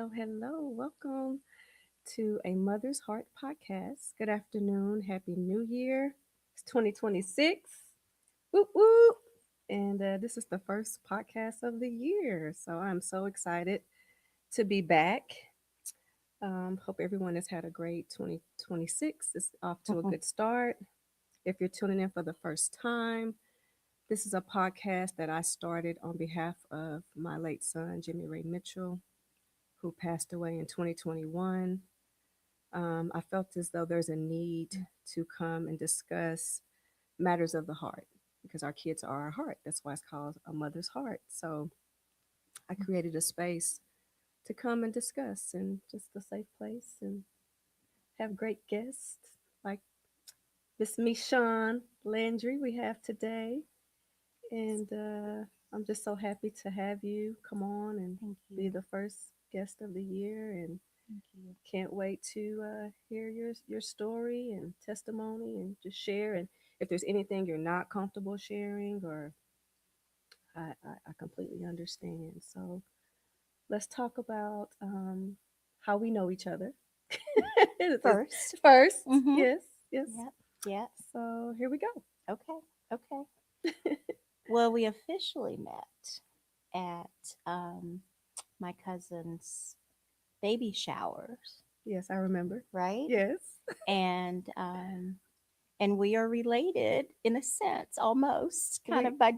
hello. Welcome to a Mother's Heart podcast. Good afternoon. Happy New Year. It's 2026. Whoop, whoop. And this is the first podcast of the year. So I'm so excited to be back. Hope everyone has had a great 2026. It's off to a good start. If you're tuning in for the first time, this is a podcast that I started on behalf of my late son, Jimmy Ray Mitchell, who passed away in 2021. I felt as though there's a need to come and discuss matters of the heart because our kids are our heart. That's why it's called A Mother's Heart. So I created a space to come and discuss and just a safe place and have great guests like Miss Michonne Landry we have today. And I'm just so happy to have you come on and Thank be you. the first guest of the year. And Thank you. can't wait to hear your story and testimony and just share. And if there's anything you're not comfortable sharing, or I completely understand. So let's talk about how we know each other. This is First. first, Mm-hmm. yes, yes. Yep. Yep. So here we go. Okay. Okay. Well, we officially met at my cousin's baby showers, Yes, I remember. right? Yes, And and we are related in a sense, almost, kind we of by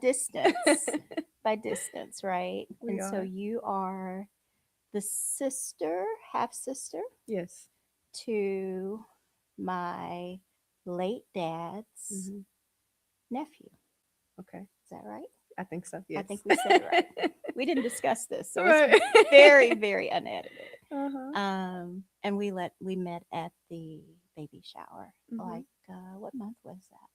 distance, right? we And so are. you are the sister, half sister Yes. to my late dad's Hmm. nephew. Okay. Is that right? I think so. I Yes. think we said it right. We didn't discuss this, so it's Right. very, very unedited. Uh-huh. And we met at the baby shower. Hmm. Like what month was that?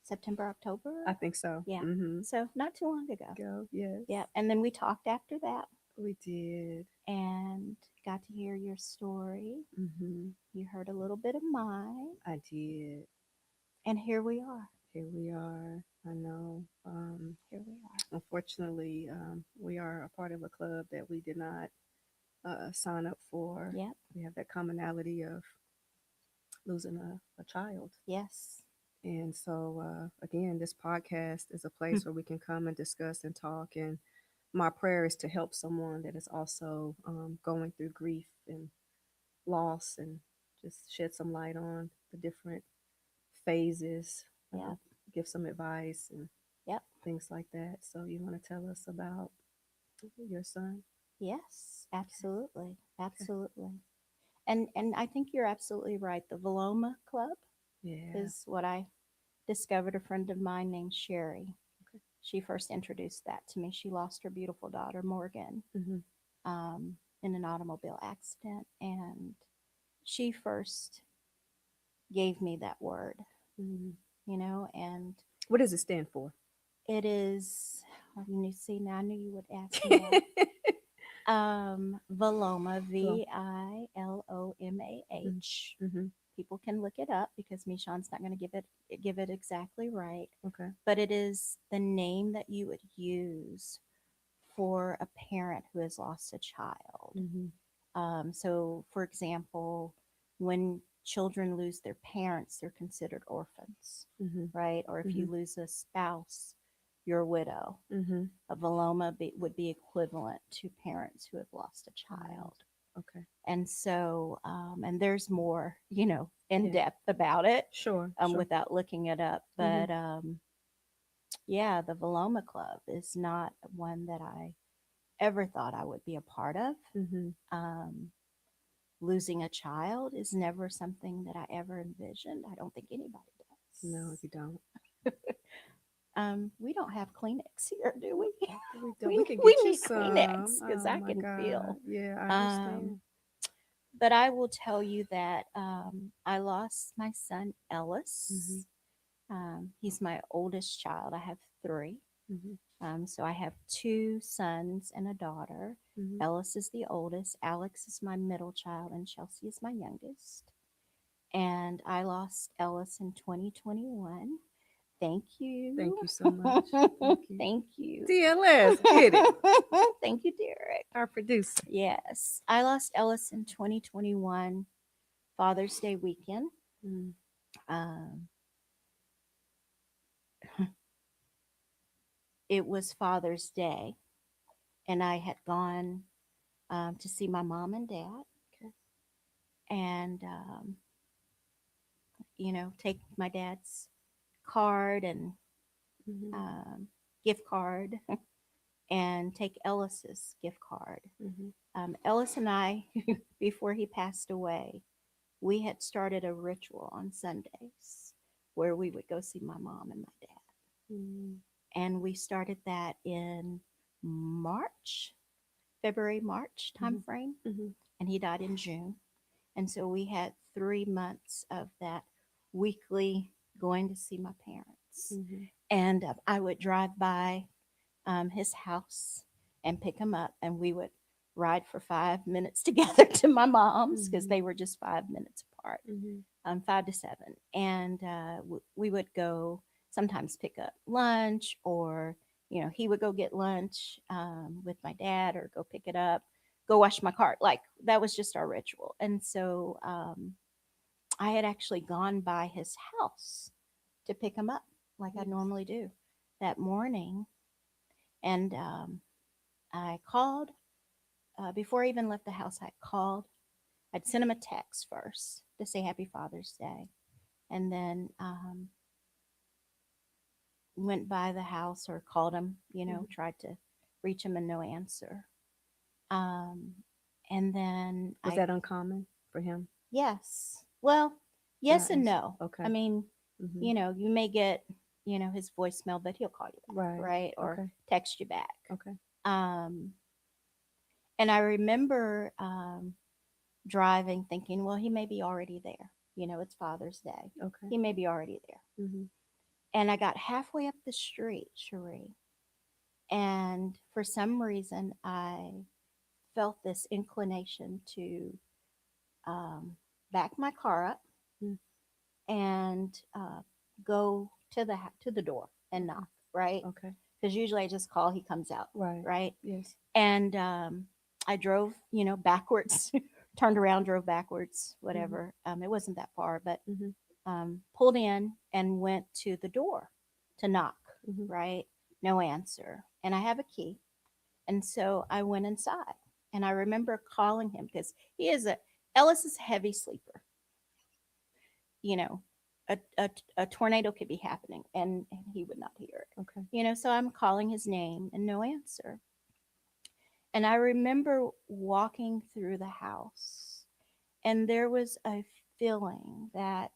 September, I October? think so. Yeah. Hmm. So not too long ago. Go. Yes. Yeah. And then we talked after that We did. and got to hear your story. Hmm. You heard a little bit of mine, I did. and here we are. Here we are. I know. Here we are. Unfortunately, we are a part of a club that we did not sign up for. Yep. We have that commonality of losing a child. Yes. And so, again, this podcast is a place where we can come and discuss and talk. And my prayer is to help someone that is also going through grief and loss, and just shed some light on the different phases, uh, Yep. give some advice and Yep. things like that. So, you want to tell us about your son? Yes. Absolutely. Okay. Absolutely. And I think you're absolutely right. The Veloma Club Yeah. is what I discovered. A friend of mine named Cherie. Okay. She first introduced that to me. She lost her beautiful daughter Morgan Mm-hmm. in an automobile accident, and she first gave me that word. Mm-hmm. And What does it stand for? it is. You see, now I knew you would ask me that. Viloma, Well, Vilomah. mm-hmm. People can look it up because Michon's not going to give it exactly right, Okay. but it is the name that you would use for a parent who has lost a child. Mm-hmm. So, for example, when children lose their parents, they're considered orphans, Mm-hmm. right? Or if Mm-hmm. you lose a spouse, you're a widow. Mm-hmm. A Veloma would be equivalent to parents who have lost a Child. child. Okay. And so, and there's more, in Yeah. depth about it, Sure. Sure. without looking it up. Mm-hmm. But yeah, the Veloma Club is not one that I ever thought I would be a part of. Mm-hmm. Um, Losing a child is never something that I ever envisioned. I don't think anybody No, you don't. does. We don't have Kleenex here, do we? We don't. We we could we get you need Kleenex some. because Oh I my can God. feel. Yeah, I Um, understand. but I will tell you that I lost my son Mm-hmm. Ellis. He's my oldest child. I have three. Mm-hmm. So I have two sons and a daughter. Mm-hmm. Ellis is the oldest. Alex is my middle child, and Chelsea is my youngest. And I lost Ellis in 2021. Thank Thank you. you so much. Thank you. Thank you. TLS, get it. Thank you, Derek. Our producer. Yes, I lost Ellis in 2021, Father's Day weekend. Mm, Um, it was Father's Day, and I had gone to see my mom and dad, okay. and take my dad's card and Mm-hmm. um, gift card, and take Ellis's gift card. Mm-hmm. Ellis and I, before he passed away, we had started a ritual on Sundays where we would go see my mom and my dad. Mm-hmm. And we started that in March, February, March timeframe, Mm-hmm. and he died in June. And so we had 3 months of that weekly going to see my parents. Mm-hmm. And I would drive by his house and pick him up, and we would ride for 5 minutes together to my mom's because Mm-hmm. they were just 5 minutes apart, Mm-hmm. 5 to 7. And we would go sometimes pick up lunch, or he would go get lunch with my dad, or go pick it up, go wash my car. Like, that was just our ritual. And so I had actually gone by his house to pick him up like I Yes. normally do that morning. And I called before I even left the house. I called. I'd sent him a text first to say Happy Father's Day, and then went by the house or called him. Mm-hmm. Tried to reach him and no answer. Um, and then Was I that uncommon for him yes, well, to not yes and answer? no. I Okay. mean, Mm-hmm. you may get his voicemail, but he'll call you back, Right. right, or Okay. text you back. Okay. Um, and I remember driving thinking, well, he may be already there. It's Father's Day. Okay. He may be already there. Mm-hmm. And I got halfway up the street, Cherie, and for some reason I felt this inclination to um, back my car up Mm-hmm. and go to the door and Okay. knock, right? Okay. Because usually I just call, he comes out, Right. right? Yes. And I drove, backwards, turned around, drove backwards, Mm-hmm. whatever. It wasn't that far, but Mm-hmm. pulled in and went to the door to knock, Mm-hmm. right? No answer. And I have a key. And so I went inside, and I remember calling him because Ellis is a heavy sleeper. You know, a tornado could be happening, and he would not hear it. Okay. So I'm calling his name and no answer. And I remember walking through the house, and there was a feeling that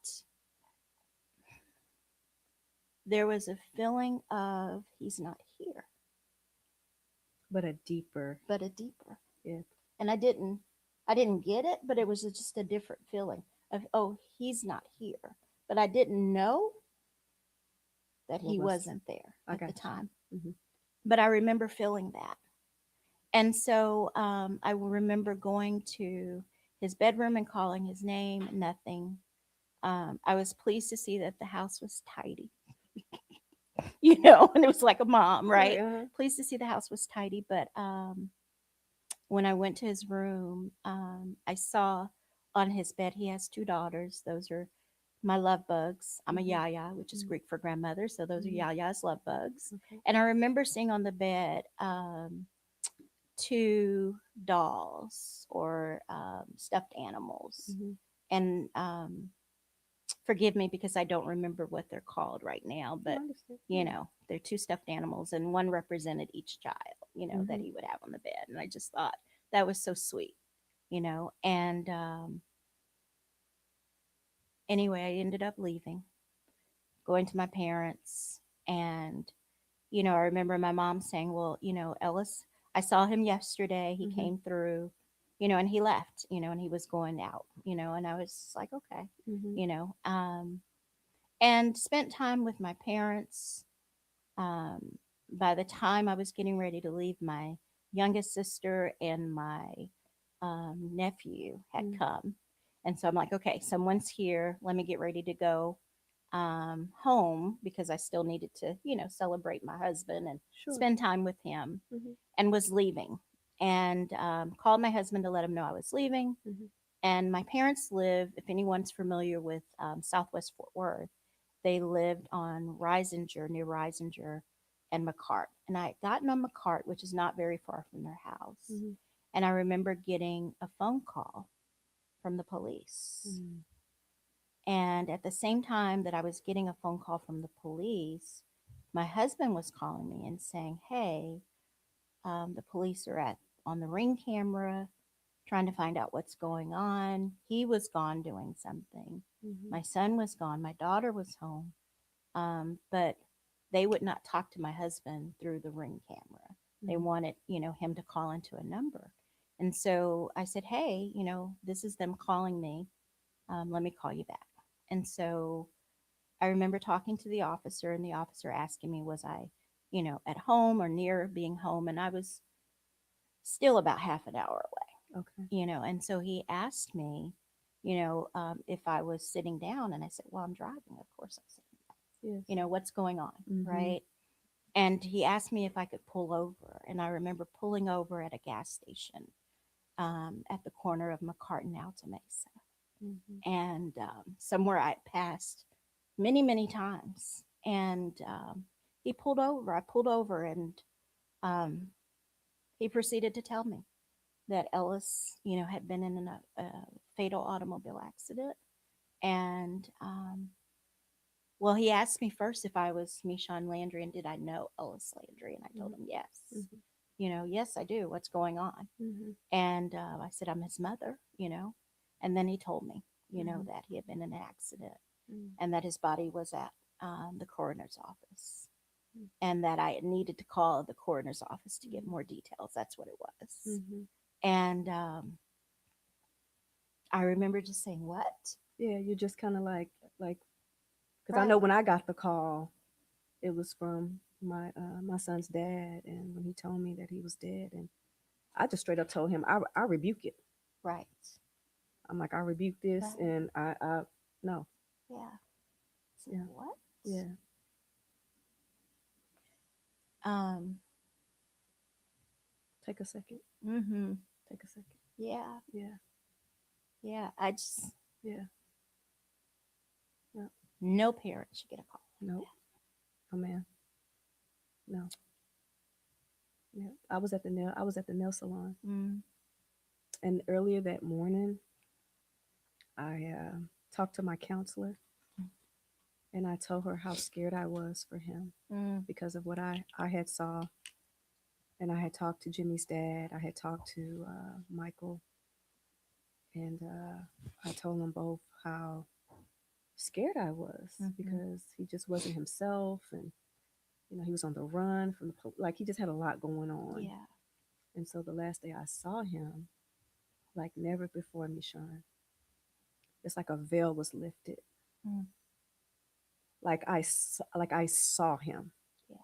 there was a feeling of he's not here, But a deeper. but a deeper. Yeah. And I didn't get it, but it was just a different feeling of, oh, he's not here. But I didn't know that What he was? wasn't there I at got the you. time. Mm-hmm. But I remember feeling that. And so I will remember going to his bedroom and calling his name, nothing. I was pleased to see that the house was tidy, and it was like a mom, Right. right? Uh-huh. Pleased to see the house was tidy. But when I went to his room, I saw on his bed he has two daughters. Those are my love bugs. I'm a Mm-hmm. yaya, which is Greek for grandmother. So those are Mm-hmm. yaya's love bugs. Okay. And I remember seeing on the bed two dolls or stuffed animals. Mm-hmm. And forgive me because I don't remember what they're called right now, Oh, I but understand. Yeah. they're two stuffed animals, and one represented each child, that Mm-hmm. he would have on the bed. And I just thought that was so sweet, And anyway, I ended up leaving, going to my parents. And, I remember my mom saying, well, Ellis, I saw him yesterday. He Mm-hmm. came through, and he left, and he was going out, and I was just like, okay, Mm-hmm. you know, and spent time with my parents. Um, by the time I was getting ready to leave, my youngest sister and my nephew had Mm-hmm. come. And so I'm like, okay, someone's here. Let me get ready to go. home because I still needed to, celebrate my husband and Sure. spend time with him, Mm-hmm. and was leaving. And called my husband to let him know I was leaving. Mm-hmm. And my parents live, if anyone's familiar with Southwest Fort Worth, they lived on Risinger, near Risinger and McCart. And I had gotten on McCart, which is not very far from their house. Mm-hmm. And I remember getting a phone call from the police. Mm-hmm. And at the same time that I was getting a phone call from the police, my husband was calling me and saying, "Hey, the police are at on the ring camera trying to find out what's going on." He was gone doing something. Mm-hmm. My son was gone. My daughter was home. But they would not talk to my husband through the ring camera. They Mm-hmm. wanted, him to call into a number. And so I said, "Hey, this is them calling me. Let me call you back." And so I remember talking to the officer, and the officer asking me, was I, at home or near being home? And I was still about half an hour away, Okay. and so he asked me, if I was sitting down. And I said, "Well, I'm driving. Of course I'm sitting down. Yes. What's going on?" Mm-hmm. Right. And he asked me if I could pull over. And I remember pulling over at a gas station at the corner of McCartan Alta Mesa. Mm-hmm. And somewhere I passed many, many times. And he pulled over. I pulled over, and um, he proceeded to tell me that Ellis, had been in a fatal automobile accident. And well, he asked me first if I was Michonne Landry and did I know Ellis Landry, and I told him yes. Mm-hmm. Yes, I do. What's going on? Mm-hmm. And I said, "I'm his mother. And then he told me, Mm-hmm. that he had been in an accident Mm-hmm. and that his body was at the coroner's office, and that I needed to call the coroner's office to get more details. That's what it was. Mm-hmm. And I remember just saying, "What?" Yeah, you're just kind of like, because I know Right, when I got the call, it was from my son's dad, and when he told me that he was dead, and I just straight up told him I rebuke it. right, I'm like, I rebuke this, right. and I no. Yeah. So Yeah. what? Yeah. Um. Take a second. Mm-hmm. Take a second. Yeah. Yeah. Yeah. I just Yeah. No. no parent should get a call Nope. like Oh man. No. Yeah. I was at the nail salon, that. Mm. and earlier that morning, I talked to my counselor, and I told her how scared I was for him Mm. because of what I had saw, and I had talked to Jimmy's dad. I had talked to Michael, and I told them both how scared I was Mm-hmm. because he just wasn't himself, and he was on the run from like he just had a lot going on. Yeah. And so the last day I saw him, like never before, Michonne, it's like a veil was lifted. Mm. Like I saw him, Yeah.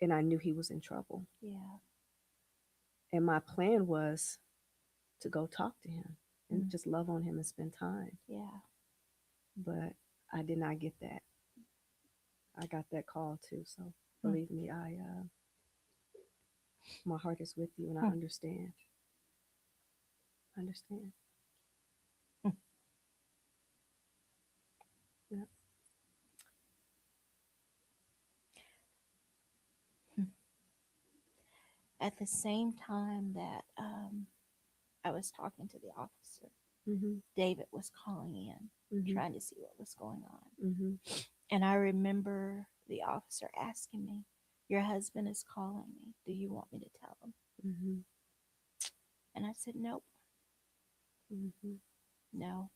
and I knew he was in trouble. Yeah. And my plan was to go talk to him and Mm. just love on him and spend time. Yeah. But I did not get that. I got that call too. So Mm. believe me, I my heart is with you, and I Mm. understand. I understand. Mm. Yeah. Mm. At the same time that I was talking to the officer, Mhm. David was calling in, Mhm. trying to see what was going on. Mhm. And I remember the officer asking me, "Your husband is calling me. Do you want me to tell him?" Mhm. And I said, "Nope, Mhm. no,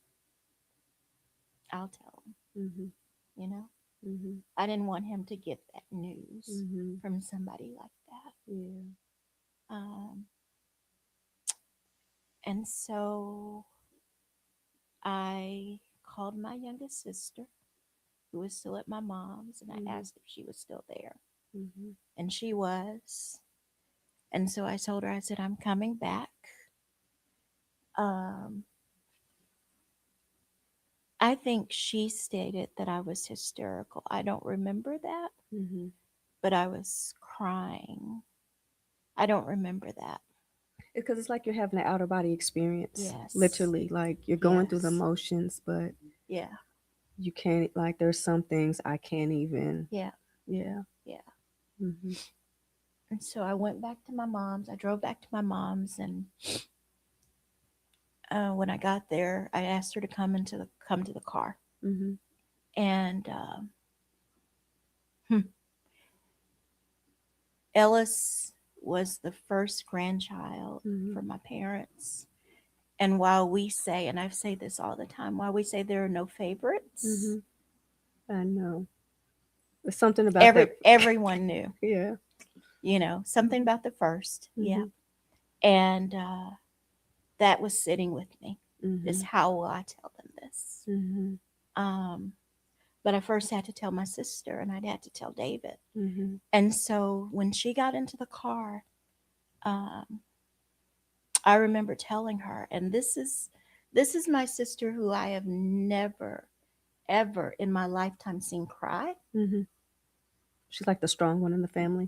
I'll tell him." Mhm. You know, Mhm. I didn't want him to get that news Mhm. from somebody like that. Yeah. Um, and so I called my youngest sister, who was still at my mom's, and I Mhm. asked if she was still there. Mhm. And she was. And so I told her, I said, "I'm coming back. Um, I think she stated that I was hysterical. I don't remember that, Mm-hmm. but I was crying. I don't remember that. Because it's like you're having an outer body experience, Yes. literally. Like you're going through the Yes. motions, but Yeah. you can't. Like there's some things I can't even. Yeah. Yeah. Yeah. Mm-hmm. And so I went back to my mom's. I drove back to my mom's, and when I got there, I asked her to come to the car. Mm-hmm. And hmm, Ellis was the first grandchild Mm-hmm. for my parents. And while we say, and I say this all the time, while we say there are no favorites, Mm-hmm. I know. There's something about that. everyone knew, Yeah. something about the first. Yeah. Mm-hmm. And that was sitting with me. Is Mm-hmm. how will I tell them this? Mm-hmm. Um, but I first had to tell my sister, and I'd had to tell David. Mm-hmm. And so when she got into the car, um, I remember telling her, and this is my sister who I have never ever in my lifetime seen cry. Mm-hmm. She's like the strong one in the family.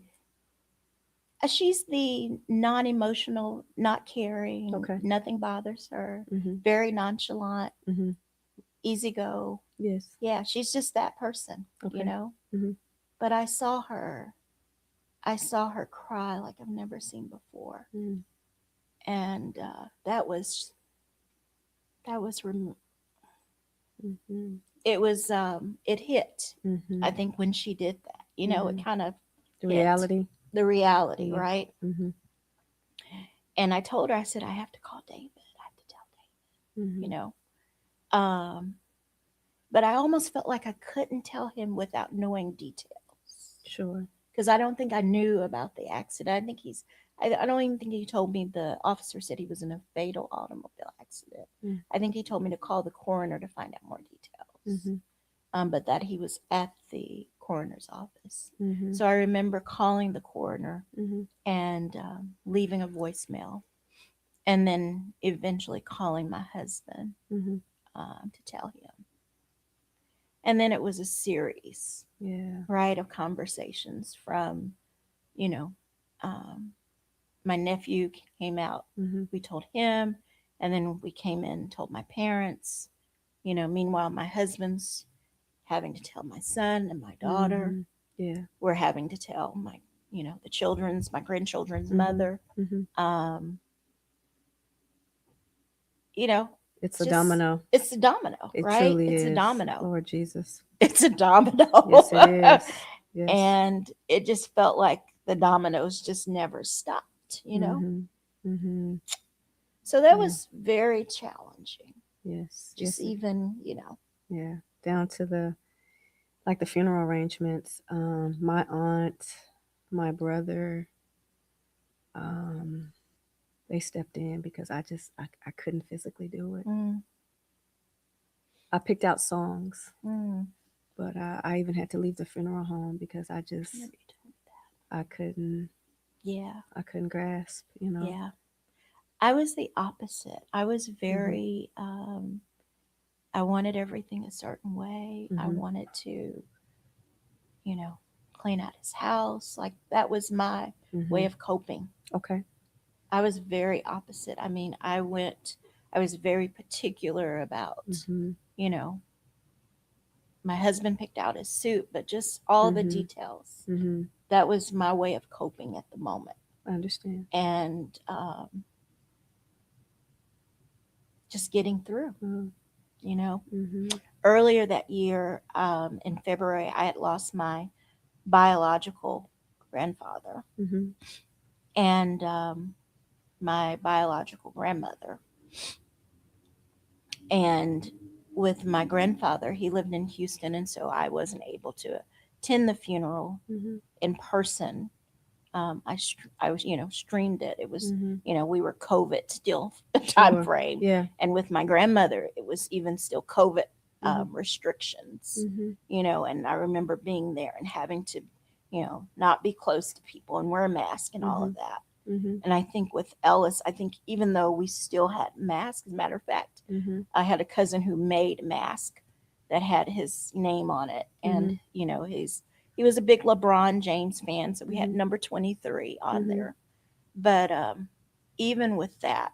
She's the non-emotional, not caring, Okay. nothing bothers her, Mm-hmm. very nonchalant, Mm-hmm. easy go. Yes. Yeah, she's just that person, you Okay. know. Mm-hmm. But I saw her cry like I've never seen before, Mm-hmm. and that was Mm-hmm. it hit. Mm-hmm. I think when she did that, it Mm-hmm. kind of The hit reality. the reality, Yeah. right? Mm-hmm. And I told her, I said, I have to call David. I have to tell David, Mm-hmm. Um, but I almost felt like I couldn't tell him without knowing details Sure. because I don't think I knew about the accident. I don't even think he told me. The officer said he was in a fatal automobile accident. I think he told me to call the coroner to find out more details, Mm-hmm. but that he was at the coroner's office. Mm-hmm. So I remember calling the coroner Mm-hmm. and leaving a voicemail, and then eventually calling my husband Mm-hmm. to tell him. And then it was a series, Yeah. right, of conversations from, you know, um, my nephew came out. Mm-hmm. We told him, and then we came in and told my parents. Meanwhile, my husband's having to tell my son and my daughter. Mm-hmm. Yeah. We're having to tell my grandchildren's Mm-hmm. mother. Mm-hmm. Um, you know, It's it's a just, domino. it's a domino, It right? truly It's a is. domino. Lord Jesus. It's a domino. Yes, it is. Yes. And it just felt like the dominoes just never stopped. Mm-hmm. Mm-hmm. So that Yeah. was very challenging. Yes. Just Yes. even. Yeah. Down to the like the funeral arrangements. My aunt, my brother, um, they stepped in because I couldn't physically do it. Mm, I picked out songs, mm. but I even had to leave the funeral home because Remember you told me I couldn't that. Yeah, I couldn't grasp. yeah. I was the opposite. I was Mhm. very, I wanted everything a certain way. I Mhm. wanted to, you know, clean out his house. Like that was my way Mhm. of coping. Okay. I was very opposite. I mean, I was very particular about, Mhm. you know, my husband picked out his suit, but just all the Mhm. details. Mhm. That was my way of coping at the moment. I understand. And just getting through, Mhm. you know. Mhm. Earlier that year, in February, I had lost my biological grandfather Mhm. and my biological grandmother. And with my grandfather, he lived in Houston, and so I wasn't able to attend the funeral Mhm. in person. I was streamed it. It was Mhm. we were COVID still time Sure. frame, Yeah. and with my grandmother, it was even still COVID Mhm. restrictions. Mhm. And I remember being there and having to not be close to people and wear a mask and all of Mhm. that. Mhm. And I think with Ellis, I think even though we still had masks, as a matter of fact, Mhm. I had a cousin who made a mask that had his name on it, and Mhm. he was a big LeBron James fan, so we had Mhm. number 23 on Mhm. there. But even with that,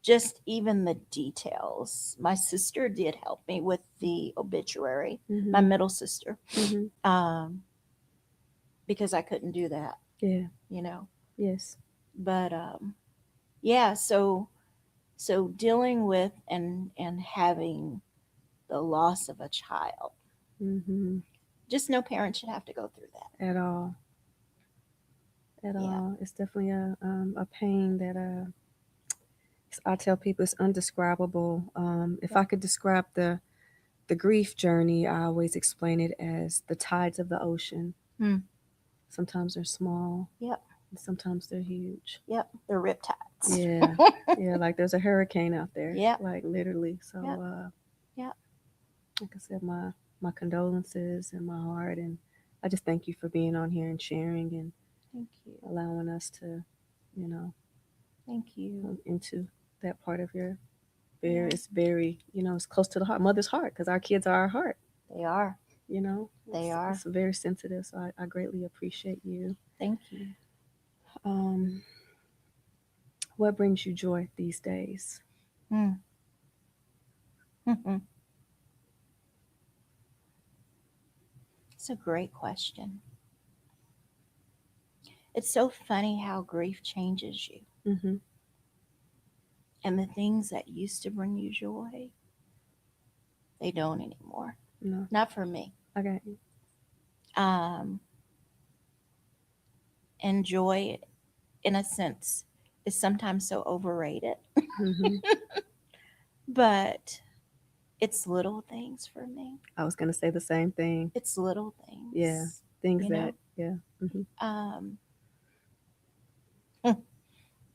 just even the details, my sister did help me with the obituary, my Mhm. middle sister, Mhm. um, because I couldn't do that, Yeah. you know. Yes. But yeah, so dealing with and having the loss of a child, Mhm. just no parent should have to go through that. At all. At Yeah. all. It's definitely a pain that I tell people it's undescribable. If Yep. I could describe the grief journey, I always explain it as the tides of the ocean. Hmm. Sometimes they're small, Yep. and sometimes they're huge. Yep. The riptides. Yeah, yeah. Like there's a hurricane out there, Yep. like literally. So, Yep. Yep. like I said, my condolences and my heart, and I just thank you for being on here and sharing and Thank you. allowing us to, you know, Thank you. into that part of your very. Yeah. It's very, it's close to the heart, mother's heart, because our kids are our heart. They are. It's They are. it's very sensitive. So I greatly appreciate you. Thank you. Um, what brings you joy these days? Hmm. It's a great question. It's so funny how grief changes you, Mm-hmm. and the things that used to bring you joy, they don't anymore. No, Not for me. I got you. Um, and joy, in a sense, is sometimes so overrated, Mm-hmm. but it's little things for me. I was gonna say the same thing. It's little Yeah, things, things you that. know. Yeah. Mm-hmm. Um,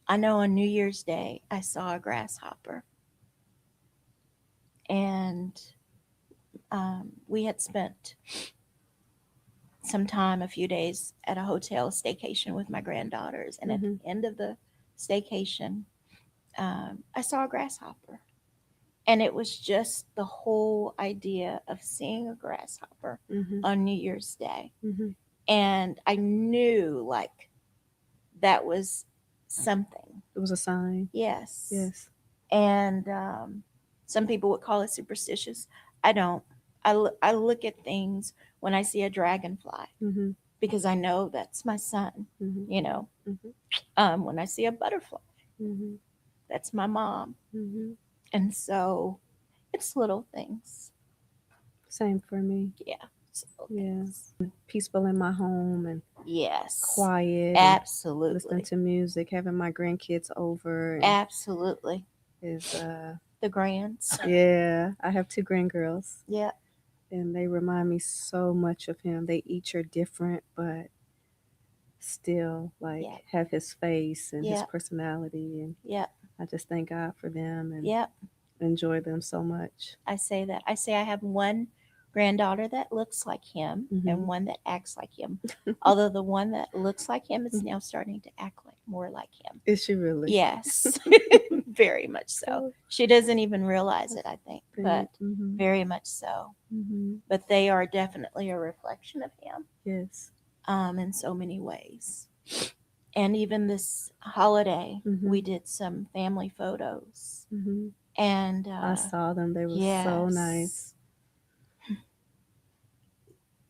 I know on New Year's Day I saw a grasshopper, and we had spent some time, a few days at a hotel staycation with my granddaughters, and at Mm-hmm. the end of the staycation, I saw a grasshopper, and it was just the whole idea of seeing a grasshopper Mm-hmm. on New Year's Day, Mm-hmm. and I knew like that was something. It was a sign. Yes. Yes. And some people would call it superstitious. I don't. I look at things when I see a dragonfly Mm-hmm. because I know that's my son. Mm-hmm. You know, Mm-hmm. when I see a butterfly, Mm-hmm. that's my mom. Mm-hmm. And so it's little things. Same for me. Yeah, it's little Yeah. things. Peaceful in my home and Yes, quiet and listening absolutely. to music, having my grandkids over and Absolutely. is The grands. yeah, I have two grandgirls Yeah, and they remind me so much of him. They each are different but still like yeah, have his face and his yeah, personality and yeah, I just thank God for them and yeah. enjoy them so much. I say that. I say I have one granddaughter that looks like him Hmm. and one that acts like him. Although the one that looks like him is now starting to act like more like him. Is she really? Yes, very much so. So She doesn't even realize I it, I think, but think, very much so. hmm. But they are definitely a reflection of him, Yes. in so many ways. And even this holiday, Hmm. we did some family photos. Hmm. And I saw them. They were so nice. yes,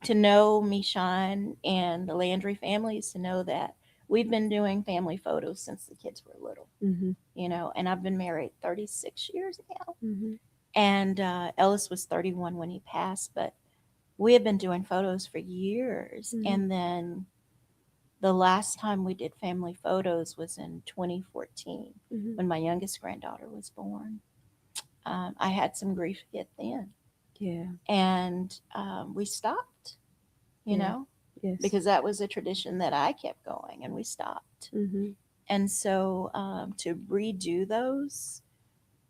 to know Michon and the Landry families, to know that we've been doing family photos since the kids were little, Hmm. and I've been married 36 years now. Hmm. And Ellis was 31 when he passed, but we have been doing photos for years. Hmm. And then the last time we did family photos was in 2014 Hmm. when my youngest granddaughter was born. I had some grief hit then, Yeah. and we stopped, you Yeah. know, Yes. because that was a tradition that I kept going, and we stopped. Hmm. And so to redo those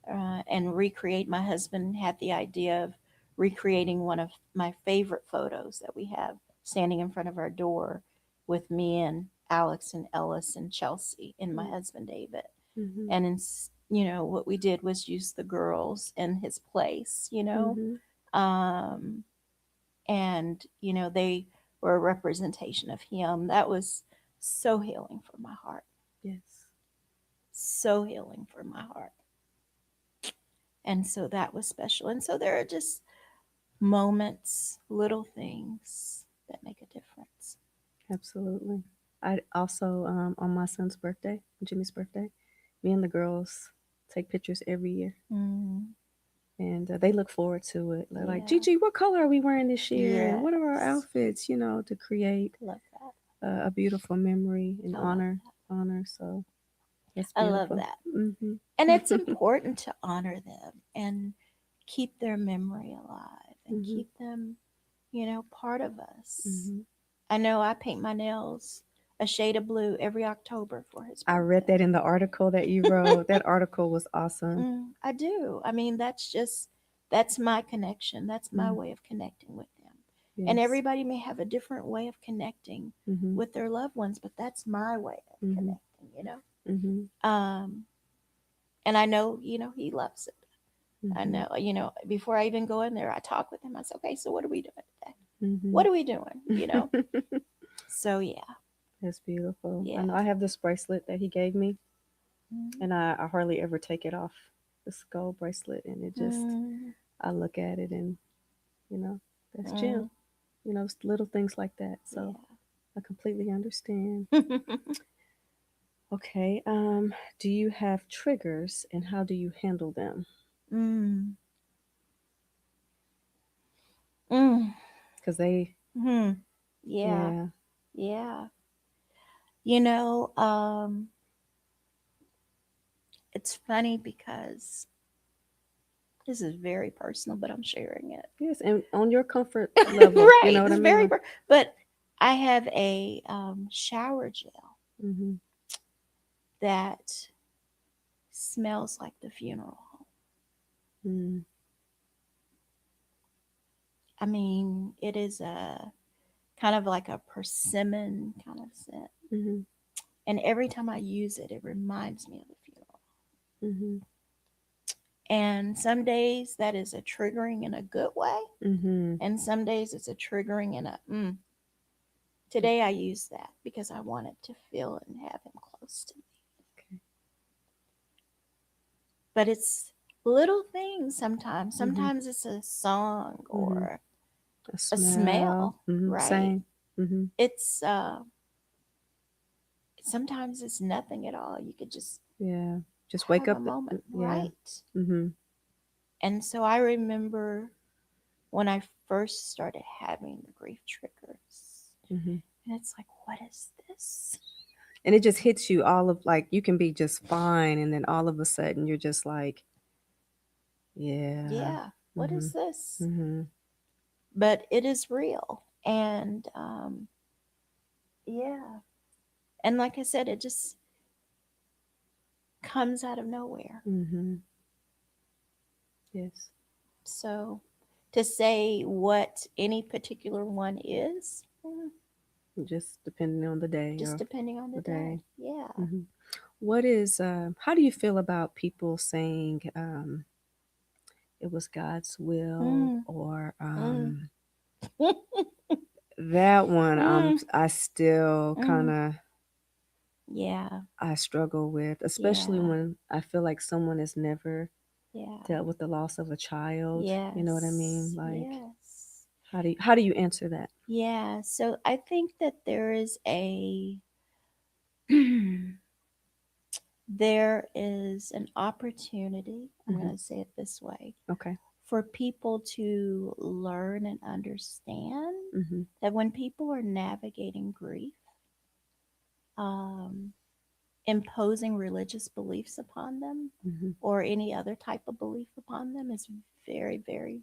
and recreate, my husband had the idea of recreating one of my favorite photos that we have standing in front of our door with me and Alex and Ellis and Chelsea and my husband David. Hmm. And what we did was use the girls in his place, Hmm. Um, and, they were a representation of him. That was so healing for my heart. Yes. So healing for my heart. And so that was special. And so there are just moments, little things that make a difference. Absolutely. I also, on my son's birthday, Jimmy's birthday, me and the girls take pictures every year. Mm, And they look forward to it. They're like, yeah. Gigi, what color are we wearing this year? And what are our Yes. outfits? To create Love that. a beautiful memory and I love honor. So that's that. I love beautiful. that. Mhm. And it's important to honor them and keep their memory alive and Mhm. keep them, part of us. Mhm. I know I paint my nails a shade of blue every October for his I read birthday. that in the article that you wrote. That article was awesome. I do. I mean, that's my connection. That's my Mm. way of connecting with them. And Yes. everybody may have a different way of connecting Mhm. with their loved ones, but that's my way of Mhm. connecting. Mhm. And I know, he loves it. I Mhm. know, before I even go in there, I talk with him. I say, okay, so what are we doing today? Mhm. What are we doing? So yeah, That's beautiful. I yeah. know I have this bracelet that he gave me, Mm-hmm. and I hardly ever take it off. The skull bracelet, and it just Mm, I look at it, and you know that's Jim. mm, It's little things like that. So yeah. I completely understand. Okay. Do you have triggers, and how do you handle them? mm, mm, Because they, mm. Yeah, yeah. yeah. You know, um, it's funny because this is very personal, but I'm sharing it. Yes, and on your comfort level, you Right, know what I it's mean? very, Like, but I have a shower gel hmm that smells like the funeral home. mm I mean, it is a kind of like a persimmon kind of scent. hmm And every time I use it, it reminds me of the funeral. hmm And some days that is a triggering in a good way, hmm and some days it's a triggering in a Today I use that because I wanted to feel and have him close to me. Okay. But it's little things sometimes. hmm Sometimes it's a song hmm or A a smell. smell, right? Same. hmm It's sometimes it's nothing at all. You could just Yeah. Just wake have up. a moment, Yeah. right? hmm And so I remember when I first started having the grief triggers. hmm And it's like, what is this? And it just hits you all of like you can be just fine, and then all of a sudden you're just like, yeah. Yeah, what hmm is this? hmm But it is real. And yeah. And like I said, it just comes out of nowhere. hmm Yes. So to say what any particular one is, Just depending on the day just or depending on the the day. day. Yeah. hmm What is? How do you feel about people saying it was God's will, Mm, or mm, that one? mm, I still kind mm. of Yeah. I struggle with, especially Yeah. when I feel like someone has never Yeah. dealt with the loss of a child. You know what I mean? Yes. Like, Yes. how do you answer that? Yeah. So I think that there is a there is an opportunity, I'm hmm going to say it this way, Okay. for people to learn and understand hmm that when people are navigating grief, um, imposing religious beliefs upon them hmm or any other type of belief upon them is very, very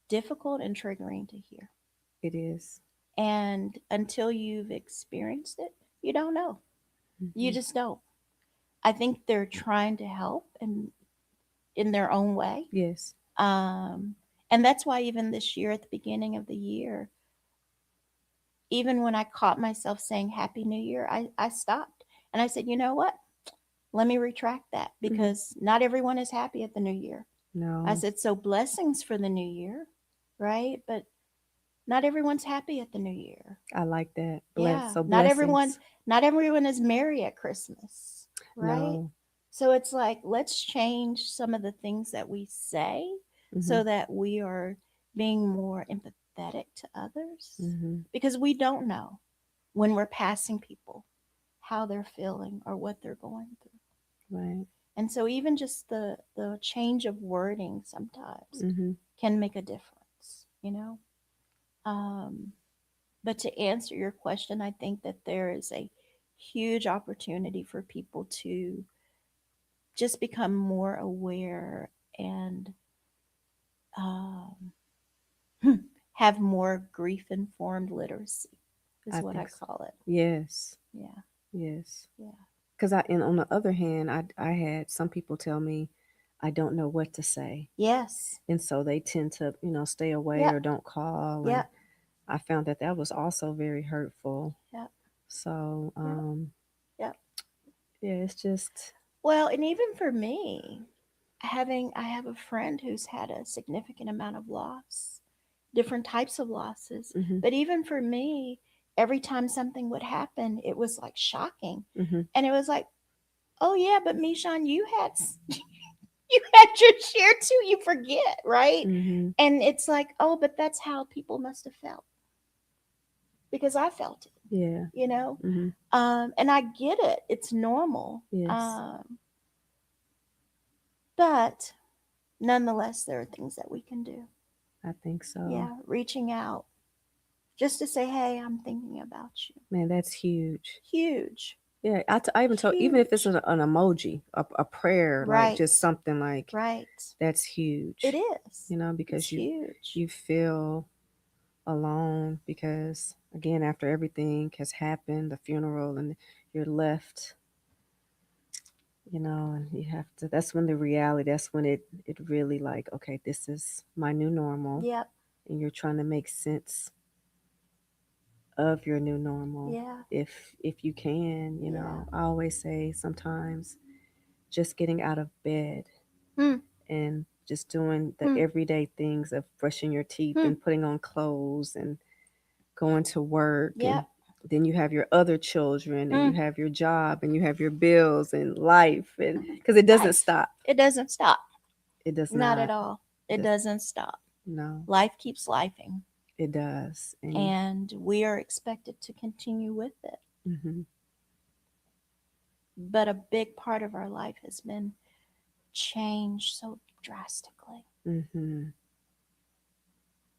difficult and triggering to hear. It is. And until you've experienced it, you don't know. You hmm just don't. I think they're trying to help in their own way. Yes. Um, and that's why even this year, at the beginning of the year, even when I caught myself saying Happy New Year, I stopped and I said, you know what? Let me retract that hmm because not everyone is happy at the new year. I No. said, so blessings for the new year, right? But not everyone's happy at the new year. I like that. Bless. Yeah, So blessings. not everyone is merry at Christmas, right? No. So it's like let's change some of the things that we say Mhm. so that we are being more empathetic to others Mhm. because we don't know when we're passing people how they're feeling or what they're going through. Right. And so even just the change of wording sometimes Mhm. can make a difference, you know? Um, but to answer your question, I think that there is a huge opportunity for people to just become more aware and um, have more grief informed literacy, is I what I think so. call it. Yes. Yeah, Yes. yeah, Because and on the other hand, I had some people tell me I don't know what to say, yes, and so they tend to stay away yep, or don't call, and yep, I found that that was also very hurtful. yep, So yep, yep. yeah, it's just Well, and even for me, I have a friend who's had a significant amount of loss, different types of losses. hmm But even for me, every time something would happen, it was like shocking. hmm And it was like, oh yeah, but Mishan, you had you had your share too. You forget, right? hmm And it's like, oh, but that's how people must have felt because I felt yeah, it, you know. hmm And I get it; it's normal. yes, But nonetheless, there are things that we can do. I think so. Yeah, reaching out just to say, hey, I'm thinking about you. Man, that's huge. Huge, Yeah, I even told, even if it's huge. an emoji, a prayer, like Right, just something like right. that's huge. It is. It's Because huge. you feel alone because again after everything has happened, the funeral, and you're left, and you have to, that's when the reality, that's when it really like, okay, this is my new normal, Yep. and you're trying to make sense of your new normal, Yeah. if you can, Yeah. I always say sometimes just getting out of bed Hmm. and just doing the Hmm. everyday things of brushing your teeth Hmm. and putting on clothes and going to work, and Yep. then you have your other children and Hmm. you have your job and you have your bills and life, and because it doesn't Life. stop. It doesn't stop. It does Not at not. all. It Does doesn't stop. no. Life keeps lifing, It does. And and we are expected to continue with it. hmm But a big part of our life has been changed so drastically. hmm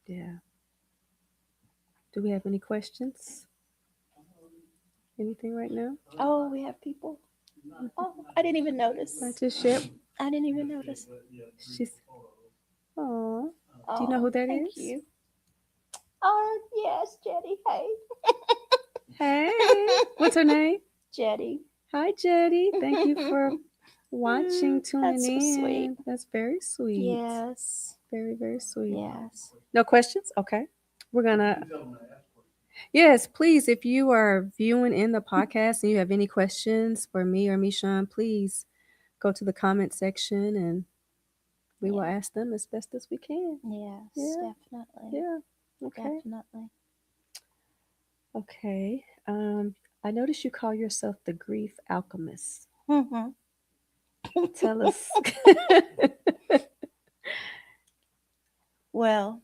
yeah. Do we have any questions? Anything right now? Oh, we have people. Oh, I didn't even I notice. just shared. I didn't even notice. She's. Oh. Do you know Oh, who that thank is? you. Oh, yes, Jetty. Hey, Hey. What's her name? Jetty. Hi, Jetty. Thank you for Mm, watching, tuning that's so sweet. in. That's very sweet. Yes. Very, very sweet. Yes. No questions? Okay. We're gonna, yes, please, if you are viewing in the podcast and you have any questions for me or Mishan, please go to the comment section and we will Yeah. ask them as best as we can. Yes, Yeah, definitely. yeah. Okay. Definitely. Okay. I noticed you call yourself the grief alchemist. Hmm. Tell us. Well,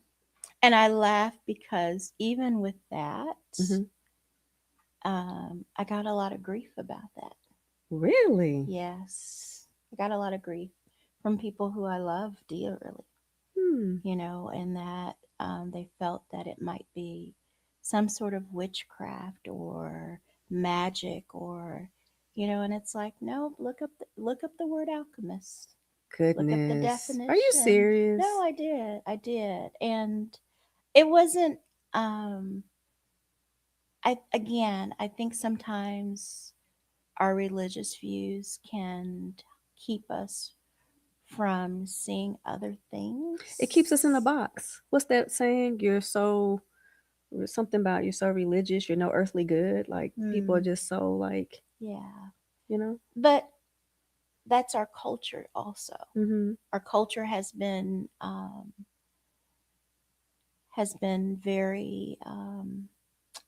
and I laugh because even with that, hmm I got a lot of grief about that. Really? Yes, I got a lot of grief from people who I love dearly, Hmm. and that they felt that it might be some sort of witchcraft or magic or, and it's like, no, look up the word alchemist, look up the Goodness. Are you definition. No, serious? I did, and it wasn't. Um, I think sometimes our religious views can keep us from seeing other It keeps us in a things. box. What's that saying? You're so, something about you're so religious, you're no earthly good. Like people are Hmm. just so like, Yeah. you know. But that's our culture also. Mhm. Our culture has been has been very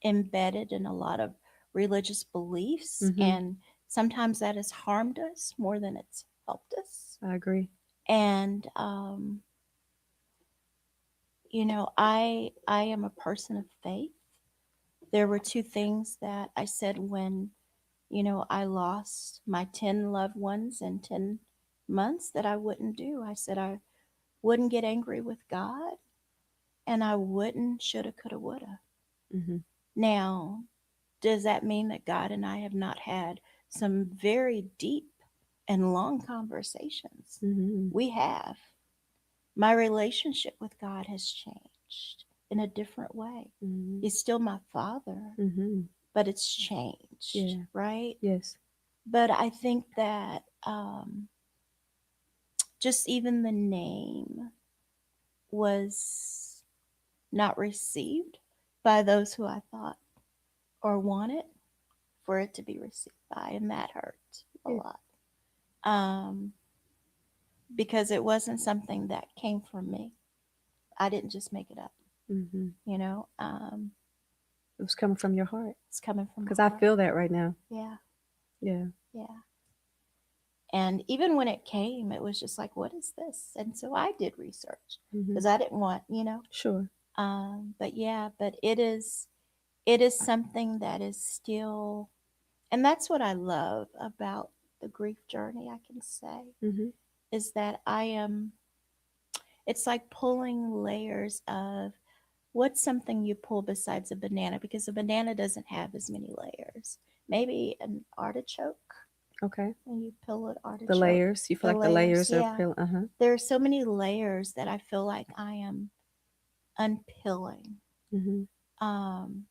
embedded in a lot of religious beliefs, Mm-hmm. and sometimes that has harmed us more than it's helped us. I agree. And I am a person of faith. There were two things that I said when I lost my 10 loved ones in 10 months that I wouldn't do. I said I wouldn't get angry with God, and I wouldn't shoulda, coulda, woulda. Mm-hmm. Now, does that mean that God and I have not had some very deep and long conversations? Mm-hmm. We have. My relationship with God has changed in a different way. Mm-hmm. He's still my father, Mm-hmm. but it's changed, Yeah. right? Yes. But I think that just even the name was not received by those who I thought or wanted for it to be received by, and that hurt a Yeah. lot. Um, because it wasn't something that came from me. I didn't just make it up, Mm-hmm. you know. It was coming from your heart. It's coming from my Because I heart. feel that right now. Yeah, Yeah. yeah. And even when it came, it was just like, what is this? And so I did research Mm-hmm. because I didn't want. Sure. But yeah, but it is something that is still, and that's what I love about the grief journey. I can say Mm-hmm. is that I am. It's like pulling layers of what's something you pull besides a banana, because a banana doesn't have as many layers. Maybe an artichoke, Okay. when you peel an The artichoke, layers. You feel the like the layers, layers are yeah. appealing. Uh-huh. There are so many layers that I feel like I am unpilling. Mm-hmm. Um,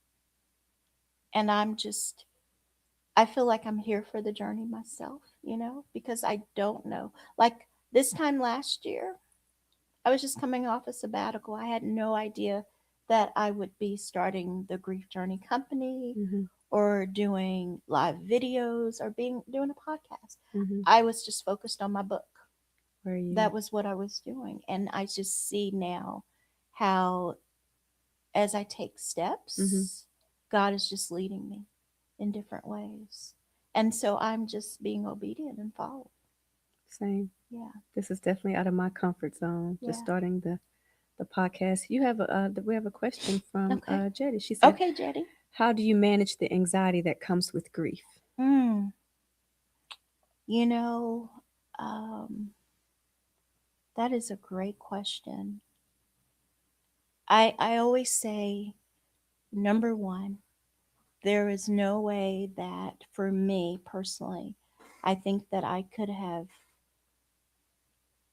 and I feel like I'm here for the journey myself, because I don't know. Like this time last year, I was just coming off a sabbatical. I had no idea that I would be starting the Grief Journey Company Mm-hmm. or doing live videos or being doing a podcast. Mm-hmm. I was just focused on my book. Where are you? That was what I was doing. And I just see now how, as I take Mm-hmm. steps, God is just leading me in different ways. And so I'm just being obedient and follow. Same. Yeah. This is definitely out of my comfort zone. Just Yeah. starting the podcast. You have we have a question from Okay. Jetty. She said, Okay, Jetty. "How do you manage the anxiety that comes with grief?" Mm, you know, um, that is a great question. I always say, number one, there is no way that for me personally, I think that I could have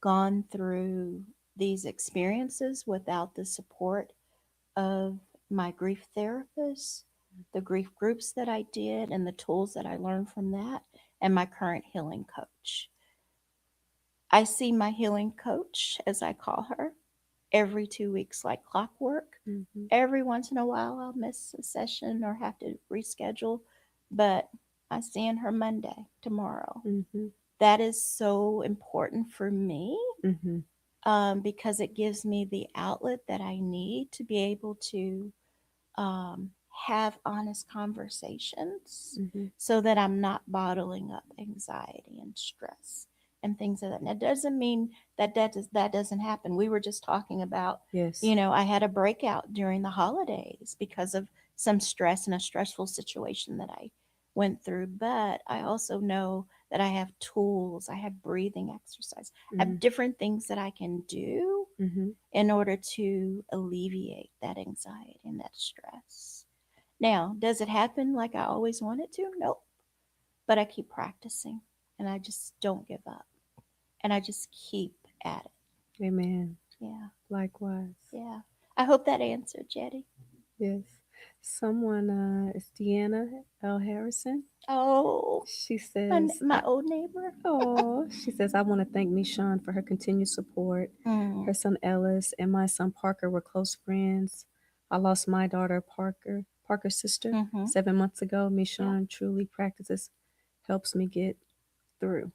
gone through these experiences without the support of my grief therapist, the grief groups that I did, and the tools that I learned from that, and my current healing coach. I see my healing coach, as I call her, every 2 weeks like clockwork. Mm-hmm. Every once in a while, I'll miss a session or have to reschedule, but I'm seeing her Monday, tomorrow. Mm-hmm. That is so important for me, Mm-hmm. because it gives me the outlet that I need to be able to um, have honest conversations Mm-hmm. so that I'm not bottling up anxiety and stress and things of that. And that doesn't mean that doesn't happen. We were just talking about, Yes. I had a breakout during the holidays because of some stress and a stressful situation that I went through. But I also know that I have tools, I have breathing exercise, I Mm-hmm. have different things that I can do Mm-hmm. in order to alleviate that anxiety and that stress. Now, does it happen like I always want it to? Nope. But I keep practicing and I just don't give up and I just keep at it. Amen. Yeah. Likewise. Yeah. I hope that answered, Jetty. Yes. Someone is Deanna L. Harrison. Oh, She my, says, my old neighbor. she says, I want to thank Michonne for her continued support. Mm, Her son Ellis and my son Parker were close friends. I lost my daughter Parker's sister, mm-hmm. 7 months ago. Yeah. Michonne truly practices, helps me get through.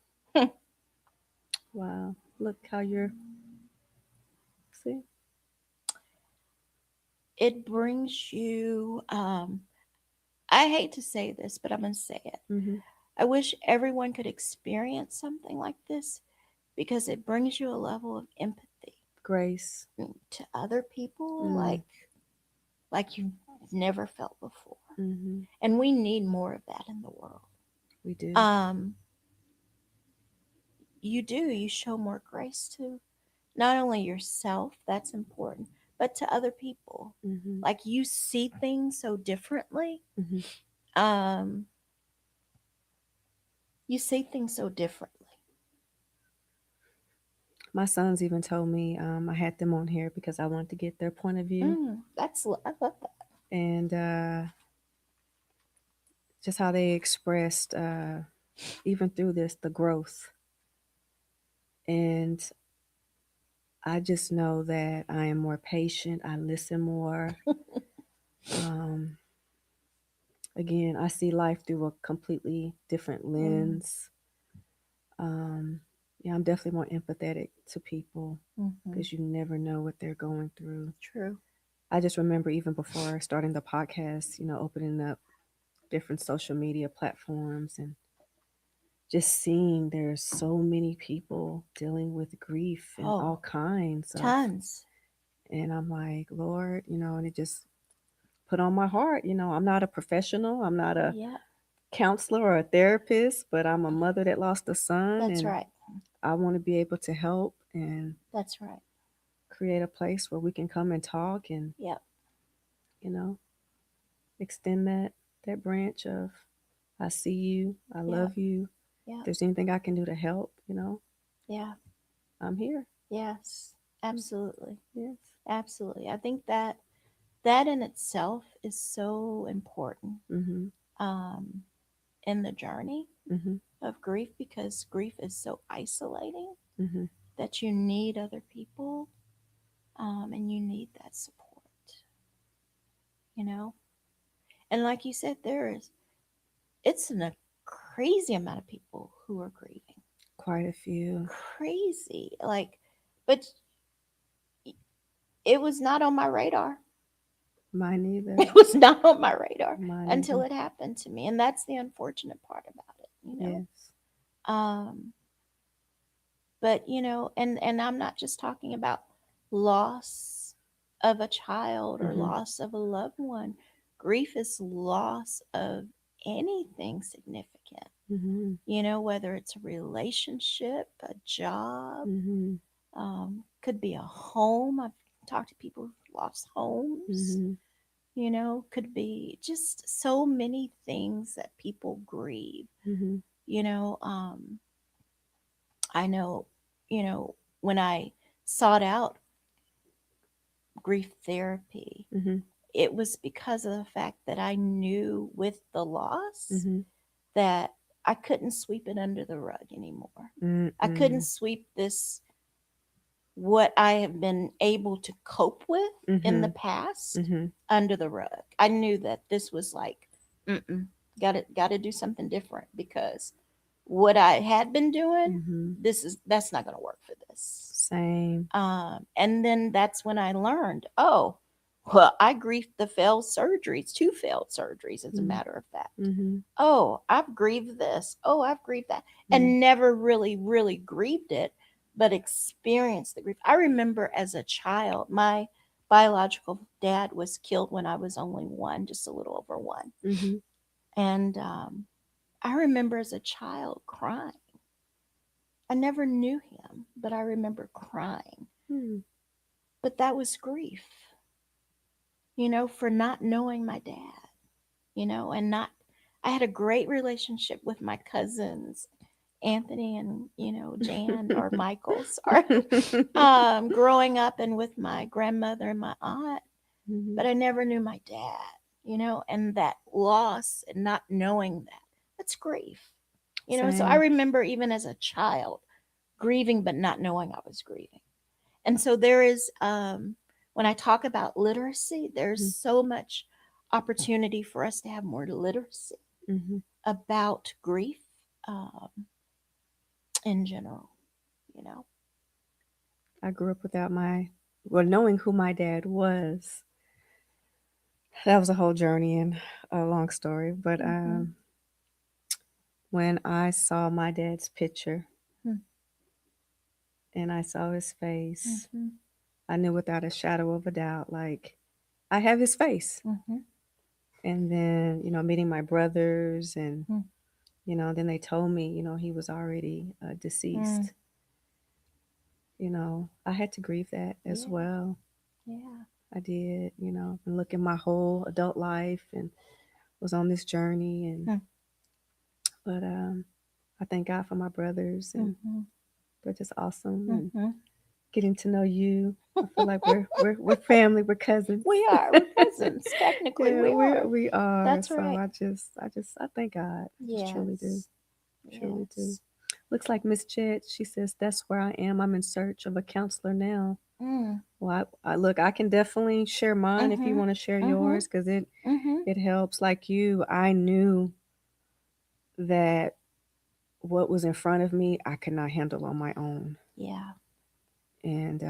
Wow. Look how you're, see? it brings you, I hate to say this, but I'm going to say it. Mm-hmm. I wish everyone could experience something like this because it brings you a level of empathy Grace. to other people Mm. like you've never felt before. Mm-hmm. And we need more of that in the world. We do. Um, you show more grace to not only yourself, that's important, but to other people. Mm-hmm. Like you see things so differently. Mm-hmm. Um, you see things so differently. My sons even told me I had them on here because I wanted to get their point of view I love that. and just how they expressed, even through this, the growth. And I just know that I am more patient. I listen more. Um, Again, I see life through a completely different Mm, lens. Um, yeah, I'm definitely more empathetic to people mm-hmm. because you never know what they're going through. True. I just remember even before starting the podcast, opening up different social media platforms and just seeing there's so many people dealing with grief and Oh, all kinds of, tons. and I'm like, Lord, and it just put on my heart, I'm not a professional, I'm not a Yeah, counselor or a therapist, but I'm a mother that lost a son that's and right. I want to be able to help and That's right. create a place where we can come and talk and, Yep, you know, extend that branch of I see you, I love yep, you. If yep, there's anything I can do to help, yeah, I'm here. yes, Mm. absolutely, Yes. absolutely. I think that that in itself is so important Mhm. um, in the journey Mhm. of grief because grief is so isolating Mhm. that you need other people and you need that support, you know? And like you said, it's a crazy amount of people who are grieving. Quite a few. Crazy. But it was not on my radar. Mine either. It was not on my radar Mine until either. it happened to me. And that's the unfortunate part about it. Yes. Um, but and I'm not just talking about loss of a child or Mhm. loss of a loved one. Grief is loss of anything significant. Mhm. Whether it's a relationship, a job, Mhm. could be a home. I've talked to people who've lost homes. Mhm. Could be just so many things that people grieve. Mhm. You know, um, I know, you know, when I sought out grief therapy, Mhm. it was because of the fact that I knew with the loss Mhm. that I couldn't sweep it under the rug anymore. I couldn't Mm-mm. sweep this what I have been able to cope with in the Mhm. past Mhm. under the rug. I knew that this was like, got to do something different because what I had been doing, Mhm. that's not going to work for this. Same. And then that's when I learned, oh, well, I grieved the failed surgeries, two failed surgeries, as a Mhm. matter of fact. Mhm. Oh, I've grieved this. Oh, I've grieved that. Mhm. And never really, really grieved it, but experienced the grief. I remember as a child, my biological dad was killed when I was only one, just a little over one. Mhm. And I remember as a child crying. I never knew him, but I remember crying. Mhm. But that was grief, for not knowing my dad, and not, I had a great relationship with my cousins, Anthony and, Jan or Michael, sorry, growing up and with my grandmother and my aunt, Mhm. but I never knew my dad, and that loss and not knowing that, that's grief, so I Same. remember even as a child grieving, but not knowing I was grieving. And so there is, when I talk about literacy, there's Mhm. so much opportunity for us to have more literacy Mhm. about grief um, in general, you know. I grew up without knowing who my dad was. that was a whole journey and a long story. But Mhm. when I saw my dad's picture Mm. and I saw his face, Mhm. I knew without a shadow of a doubt, like, I have his face. Mhm. And then, meeting my brothers, and, Mm. then they told me, he was already Mm. deceased. I had to grieve that as Yeah. well. Yeah. I did, and look at my whole adult life and was on this journey. And, Mm. but, I thank God for my brothers, and Mhm. they're just awesome. And Mhm. getting to know you, I feel like we're family, we're cousins. We are. We're cousins. Technically, Yeah, we are. we are. That's So right. I thank God. I just truly do. Yes. Truly do. Yes. Looks like Miss Chet. She says that's where I am. I'm in search of a counselor now. Mm. Well, I look. I can definitely share mine if you Mhm. want to share Mhm. yours, because it Mhm. it helps. Like you, I knew that what was in front of me, I could not handle on my own. Yeah. And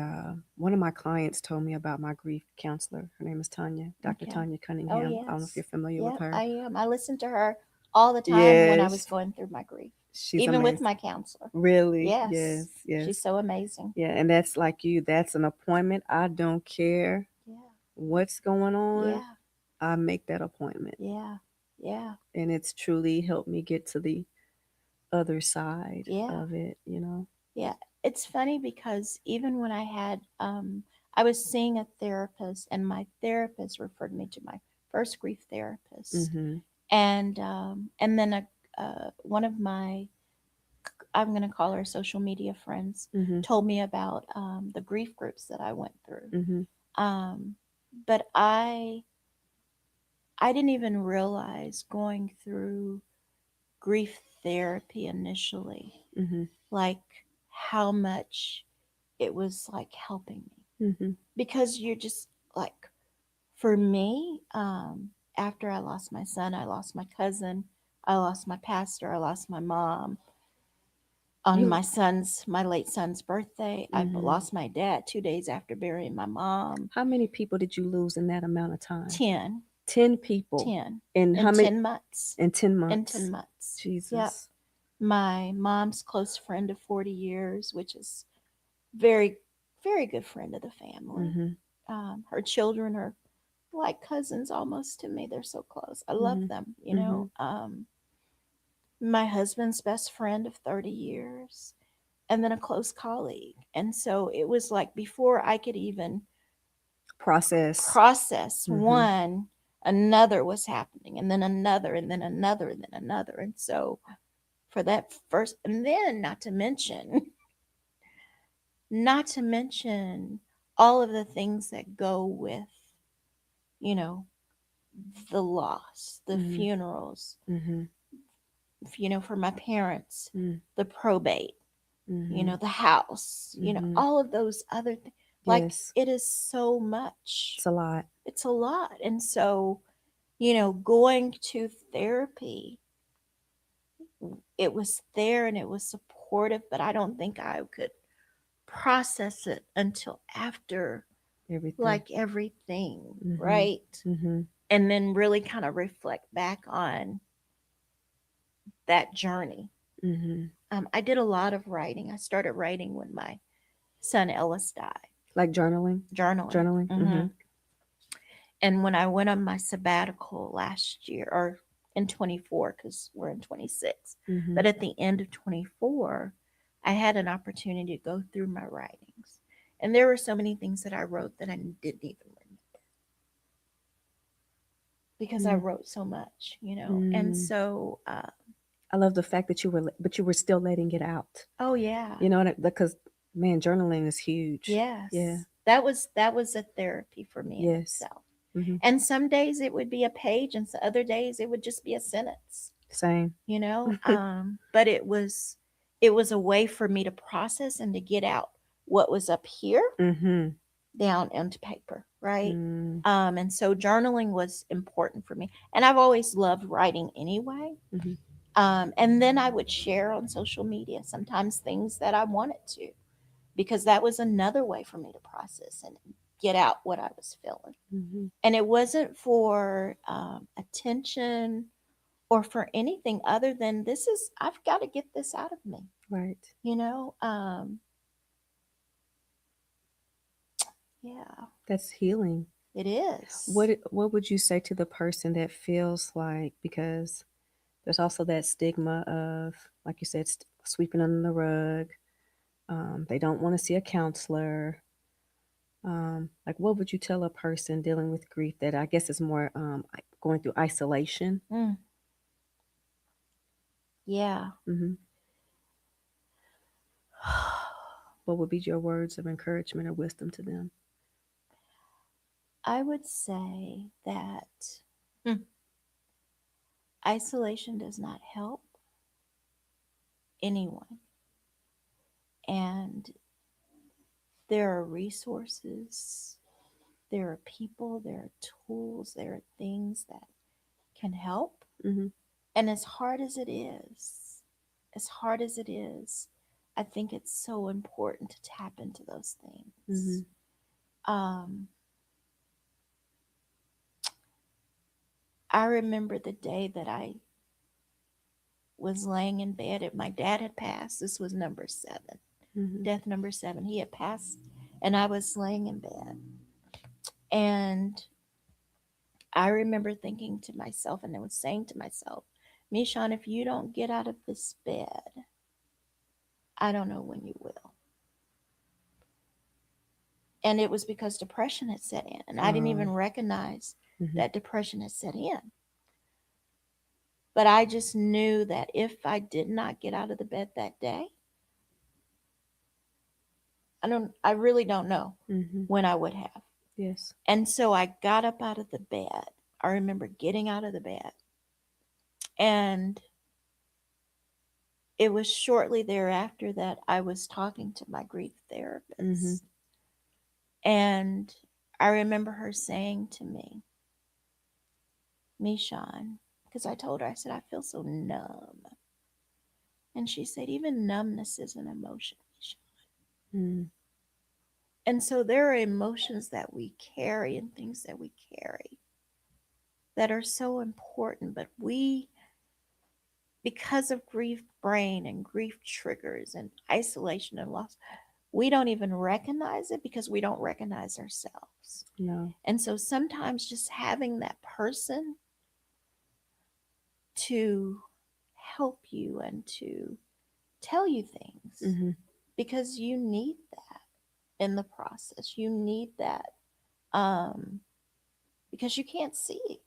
one of my clients told me about my grief counselor. Her name is Tanya, Dr. Okay. Tanya Oh Cunningham. I don't know if yes. you're familiar with Yep, her. I am. I listened to her all the time when I was Yes, going through my grief, she's even with amazing. my counselor. Really? Yes, Yes. yes. She's so amazing. Yeah, and that's like you. That's an appointment. I don't care Yeah. what's going on. Yeah. I make that appointment. Yeah. Yeah. And it's truly helped me get to the other side Yeah. of it. Yeah. It's funny because even when I was seeing a therapist, and my therapist referred me to my first grief therapist, Mm-hmm. and then one of my, I'm going to call her social media friends, Mm-hmm. told me about the grief groups that I went through. Mm-hmm. Um, but I didn't even realize going through grief therapy initially, Mm-hmm. like how much it was like helping me, Mm-hmm. because you're just like, for me, after I lost my son, I lost my cousin, I lost my pastor, I lost my mom on You. my late son's birthday. I Mm-hmm. lost my dad 2 days after burying my mom. How many people did you lose in that amount of time? 10, 10 people. 10 In in how many? 10 months. In 10 In 10 months. months. Yep. Jesus. My mom's close friend of 40 years, which is very, very good friend of the family. Mm-hmm. Her children are like cousins almost to me. They're so close. I love Mm-hmm. them, Mm-hmm. my husband's best friend of 30 years, and then a close colleague. And so it was like before I could even Process. process Mm-hmm. one, another was happening, and then another, and then another, and then another. And so for that first, and then not to mention all of the things that go with, you know, the loss, the Mm-hmm. funerals, Mm-hmm. for my parents, Mm-hmm. the probate, Mm-hmm. the house, Mm-hmm. all of those other things. Like, Yes. it is so much. It's a lot. It's a lot. And so, going to therapy, it was there and it was supportive, but I don't think I could process it until after, Everything. like, everything, Mm-hmm. right? Mm-hmm. And then really kind of reflect back on that journey. Mm-hmm. I did a lot of writing. I started writing when my son Ellis died, Like journaling. journaling. Journaling. Hmm. Mm-hmm. And when I went on my sabbatical last year, or in 24, because we're in 26, Mm-hmm. but at the end of 24, I had an opportunity to go through my writings. And there were so many things that I wrote that I didn't even remember, because I Mm-hmm. wrote so much. And Mm. so, I love the fact that but you were still letting it out. oh yeah, Because man, journaling is huge. Yeah. yes, that was a therapy for me in Yes. itself. Mm-hmm. And some days it would be a page, and other days it would just be a sentence. Same. But it was a way for me to process and to get out what was up here Mm-hmm. down into paper, right? Mm-hmm. And so journaling was important for me, and I've always loved writing anyway. Mm-hmm. And then I would share on social media sometimes things that I wanted to, because that was another way for me to process and get out what I was feeling. Mm-hmm. And it wasn't for attention or for anything other than I've got to get this out of me. Right. You know, yeah, That's healing. it is. What would you say to the person that feels like, because there's also that stigma of, like you said, sweeping under the rug. They don't want to see a counselor. Like, what would you tell a person dealing with grief that I guess is more going through isolation? Mm, yeah. Hmm. What would be your words of encouragement or wisdom to them? I would say that isolation does not help anyone. And there are resources, there are people, there are tools, there are things that can help. Hmm. And as hard as it is, I think it's so important to tap into those things. Hmm. Um, I remember the day that I was laying in bed. My dad had passed. This was number 7, Hmm. death number 7. He had passed, and I was laying in bed. And I remember thinking to myself, and I was saying to myself, Mishon, if you don't get out of this bed, I don't know when you will. And it was because depression had set in, and I didn't Oh. even recognize Hmm. that depression had set in. But I just knew that if I did not get out of the bed that day, I really don't know Hmm. when I would have. Yes. And so I got up out of the bed. I remember getting out of the bed. And it was shortly thereafter that I was talking to my grief Hmm. therapist. And I remember her saying to me, Mishan, because I told her, I said, I feel so numb. And she said, even numbness is an emotion, Mishan. Mm. And so there are emotions that we carry and things that we carry that are so important, but because of grief brain and grief triggers and isolation and loss, we don't even recognize it because we don't recognize ourselves. No. And so sometimes just having that person to help you and to tell you things, Hmm. because you need that in the process. You need that because you can't see.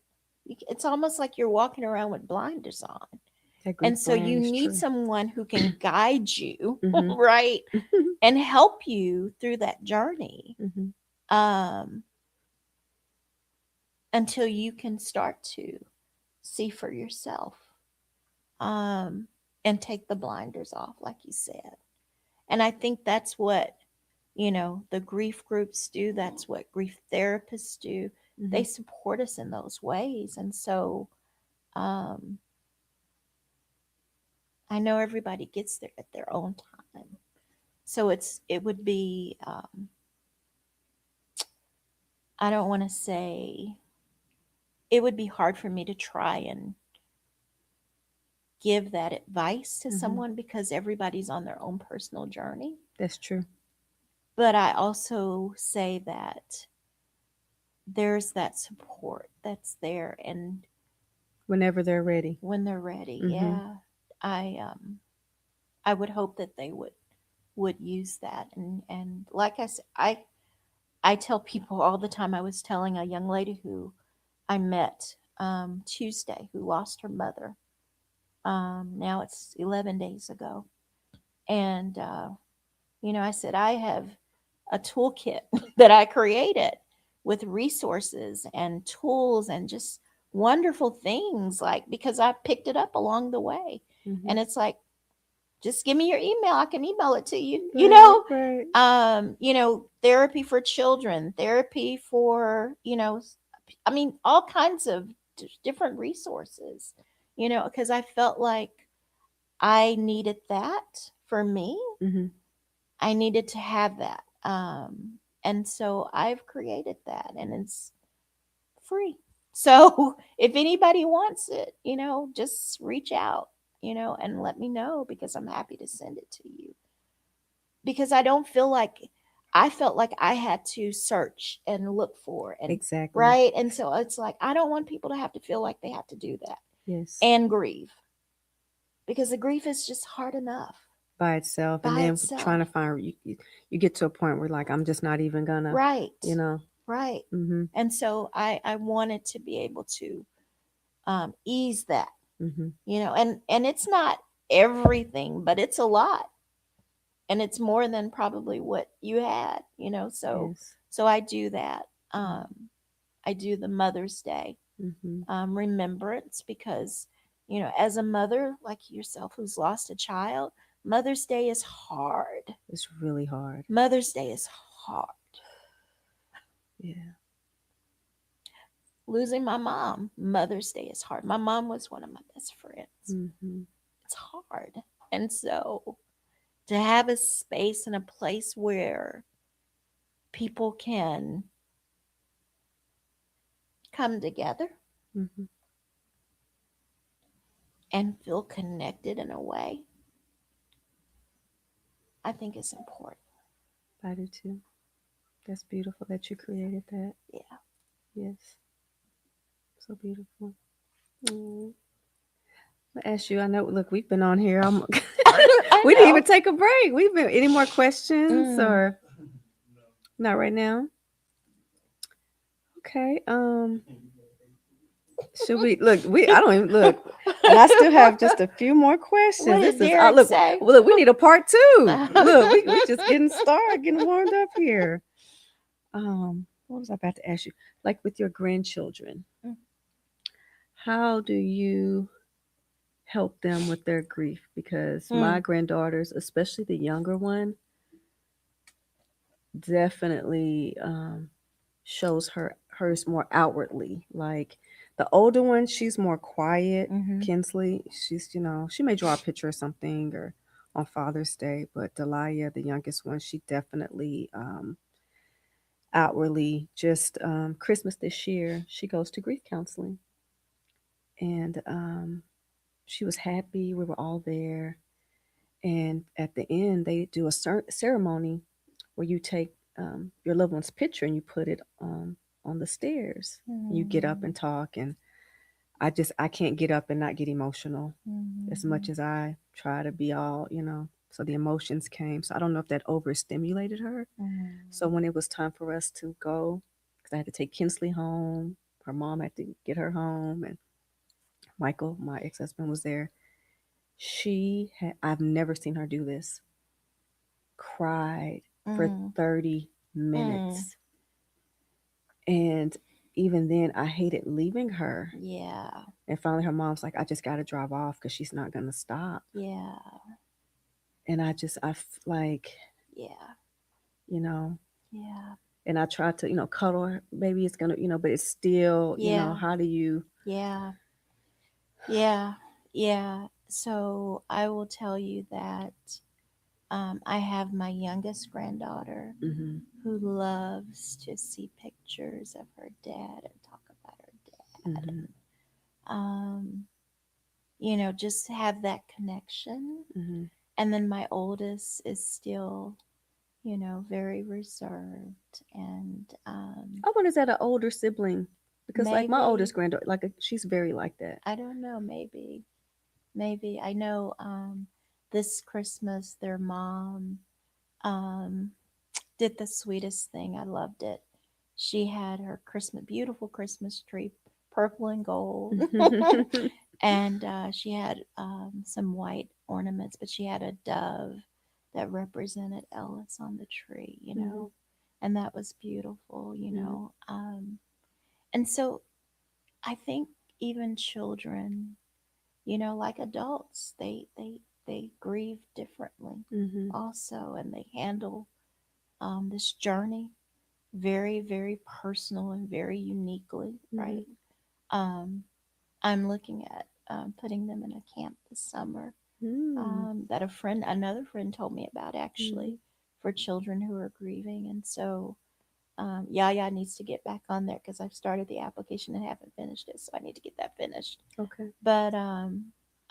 It's almost like you're walking around with blinders on. That And grief so brain you is need true. someone who can guide you, Hmm. right? And help you through that journey Hmm. um, until you can start to see for yourself um, and take the blinders off, like you said. And I think that's what, the grief groups do. That's what grief therapists do. Hmm. They support us in those ways. And so um, I know everybody gets there at their own time. So it would be, I don't want to say, it would be hard for me to try and give that advice to Hmm. someone because everybody's on their own personal journey. That's true. But I also say that there's that support that's there, and Whenever they're ready. when they're ready, Hmm. yeah, I I would hope that they would use that. And like I said, I tell people all the time. I was telling a young lady who I met Tuesday who lost her mother. Now it's 11 days ago, and I said I have a toolkit that I created with resources and tools and just wonderful things, like, because I picked it up along the way. Hmm. And it's like, just give me your email, I can email it to you. Right. Right. Therapy for children, therapy for, I mean, all kinds of different resources, because I felt like I needed that for me. Hmm. I needed to have that. And so I've created that, and it's free. So if anybody wants it, just reach out, and let me know, because I'm happy to send it to you. Because I felt like I had to search and look for, and Exactly. right. And so it's like, I don't want people to have to feel like they have to do that Yes. and grieve, because the grief is just hard enough By itself, and by then itself. trying to find you get to a point where like I'm just not even gonna, Right. you know. Right. Mhm. And so I wanted to be able to ease that, Mhm. and it's not everything, but it's a lot, and it's more than probably what you had, so Yes. I do that. Mhm. um I do the Mother's Day Mhm. remembrance, because as a mother like yourself who's lost a child, Mother's Day is hard. It's really hard. Mother's Day is hard. Yeah. Losing my mom, Mother's Day is hard. My mom was one of my best friends. Mhm. It's hard. And so to have a space and a place where people can come together Mhm. and feel connected in a way, I think is important. I do too. That's beautiful that you created that. Yeah. Yes. So beautiful. Mm. I ask you. I know. Look, we've been on here. I We didn't know. even take a break. We've been. Any more questions Mm. or not right now? Okay. Should we look? We I don't even look, and I still have just a few more What questions. This did is Derek look. say? Well, look, we need a part two. Look, we just getting started, getting warmed up here. What was I about to ask you? Like with your grandchildren, how do you help them with their grief? Because my Mm. granddaughters, especially the younger one, definitely shows hers more outwardly. Like the older one, she's more quiet. Mm-hmm. Kinsley, she's she may draw a picture or something or on Father's Day, but Delia, the youngest one, she definitely outwardly just Christmas this year she goes to grief counseling, and she was happy. We were all there, and at the end they do a ceremony where you take your loved one's picture and you put it on the stairs. You get up Mm. and talk, and I can't get up and not get emotional as much Mm. as I try to be all So the emotions came. So I don't know if that overstimulated her. So Mm. when it was time for us to go, because I had to take Kinsley home, her mom had to get her home, and Michael, my ex-husband, was there. I've never seen her do this. Cried for Mm. 30 Mm. minutes. And even then, I hated leaving her. Yeah. And finally, her mom's like, I just got to drive off because she's not going to stop. Yeah. And like, Yeah. you know, Yeah. and I tried to, cuddle her. Maybe it's going to, but it's still, Yeah. how do you? Yeah. Yeah. Yeah. So I will tell you that I have my youngest granddaughter Hmm. who loves to see pictures of her dad and talk about her dad, Hmm. just have that connection. Hmm. And then my oldest is still, very reserved, and I wonder, is that an older sibling? Because like my maybe, oldest granddaughter, like she's very like that. I don't know, maybe I know this Christmas their mom um did the sweetest thing. I loved it. She had her beautiful Christmas tree, purple and gold, and she had some white ornaments, but she had a dove that represented Ellis on the tree, Hmm. and that was beautiful, Hmm. and so I think even children, like adults, they grieve differently, Hmm. also, and they handle this journey very, very personal and very uniquely, Hmm. right? Um, I'm looking at putting them in a camp this summer Hmm. that another friend told me about, actually, Hmm. for children who are grieving. And so Yaya needs to get back on there because I've started the application and haven't finished it, so I need to get that finished. Okay. But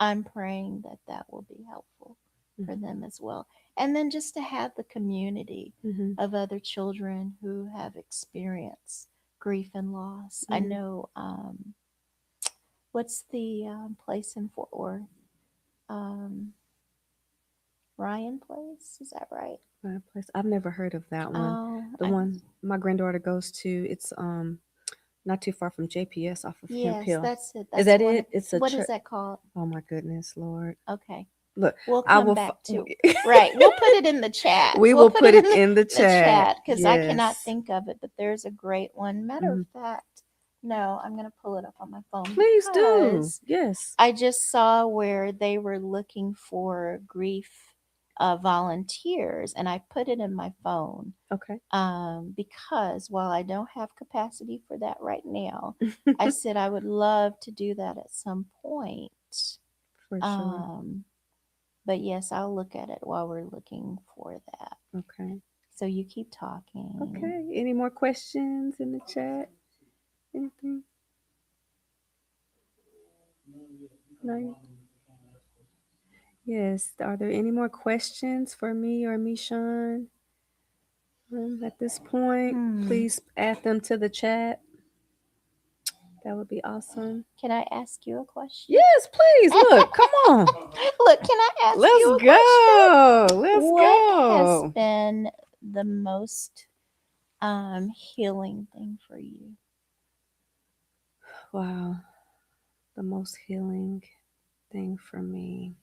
I'm praying that that will be helpful for Mm-hmm. them as well. And then just to have the community Mm-hmm. of other children who have experienced grief and loss. I Mm-hmm. know, what's the place in Fort Worth? Um, Ryan Place, is that right? My place. I've never heard of that one. Oh, The one my granddaughter goes to, it's not too far from JPS off of Hemp yes, Hill. that's it. Is That's that one of, it? It's a what is church. that called? Oh my goodness, Lord. Okay. Look, We'll I come will. back to, right. We'll put it in the chat. We We'll will put put it in it in the the chat. chat because I cannot Yes. think of it, but there's a great one. Matter of Hmm. fact, no, I'm going to pull it up on my phone Please do. because Yes. I just saw where they were looking for grief volunteers, and I put it in my phone Okay. because while I don't have capacity for that right now, I said I would love to do that at some point. For sure. Um, but yes, I'll look at it while we're looking for that. Okay. So you keep talking. Okay. Any more questions in the chat? Anything? No. Yes. Are there any more questions for me or Mishan at this point? Hmm. Please add them to the chat. That would be awesome. Can I ask you a question? Yes, please. Look, come on. Look, can I ask Let's you a question? go. Let's What has go. been the most healing thing for you? Wow. The most healing thing for me.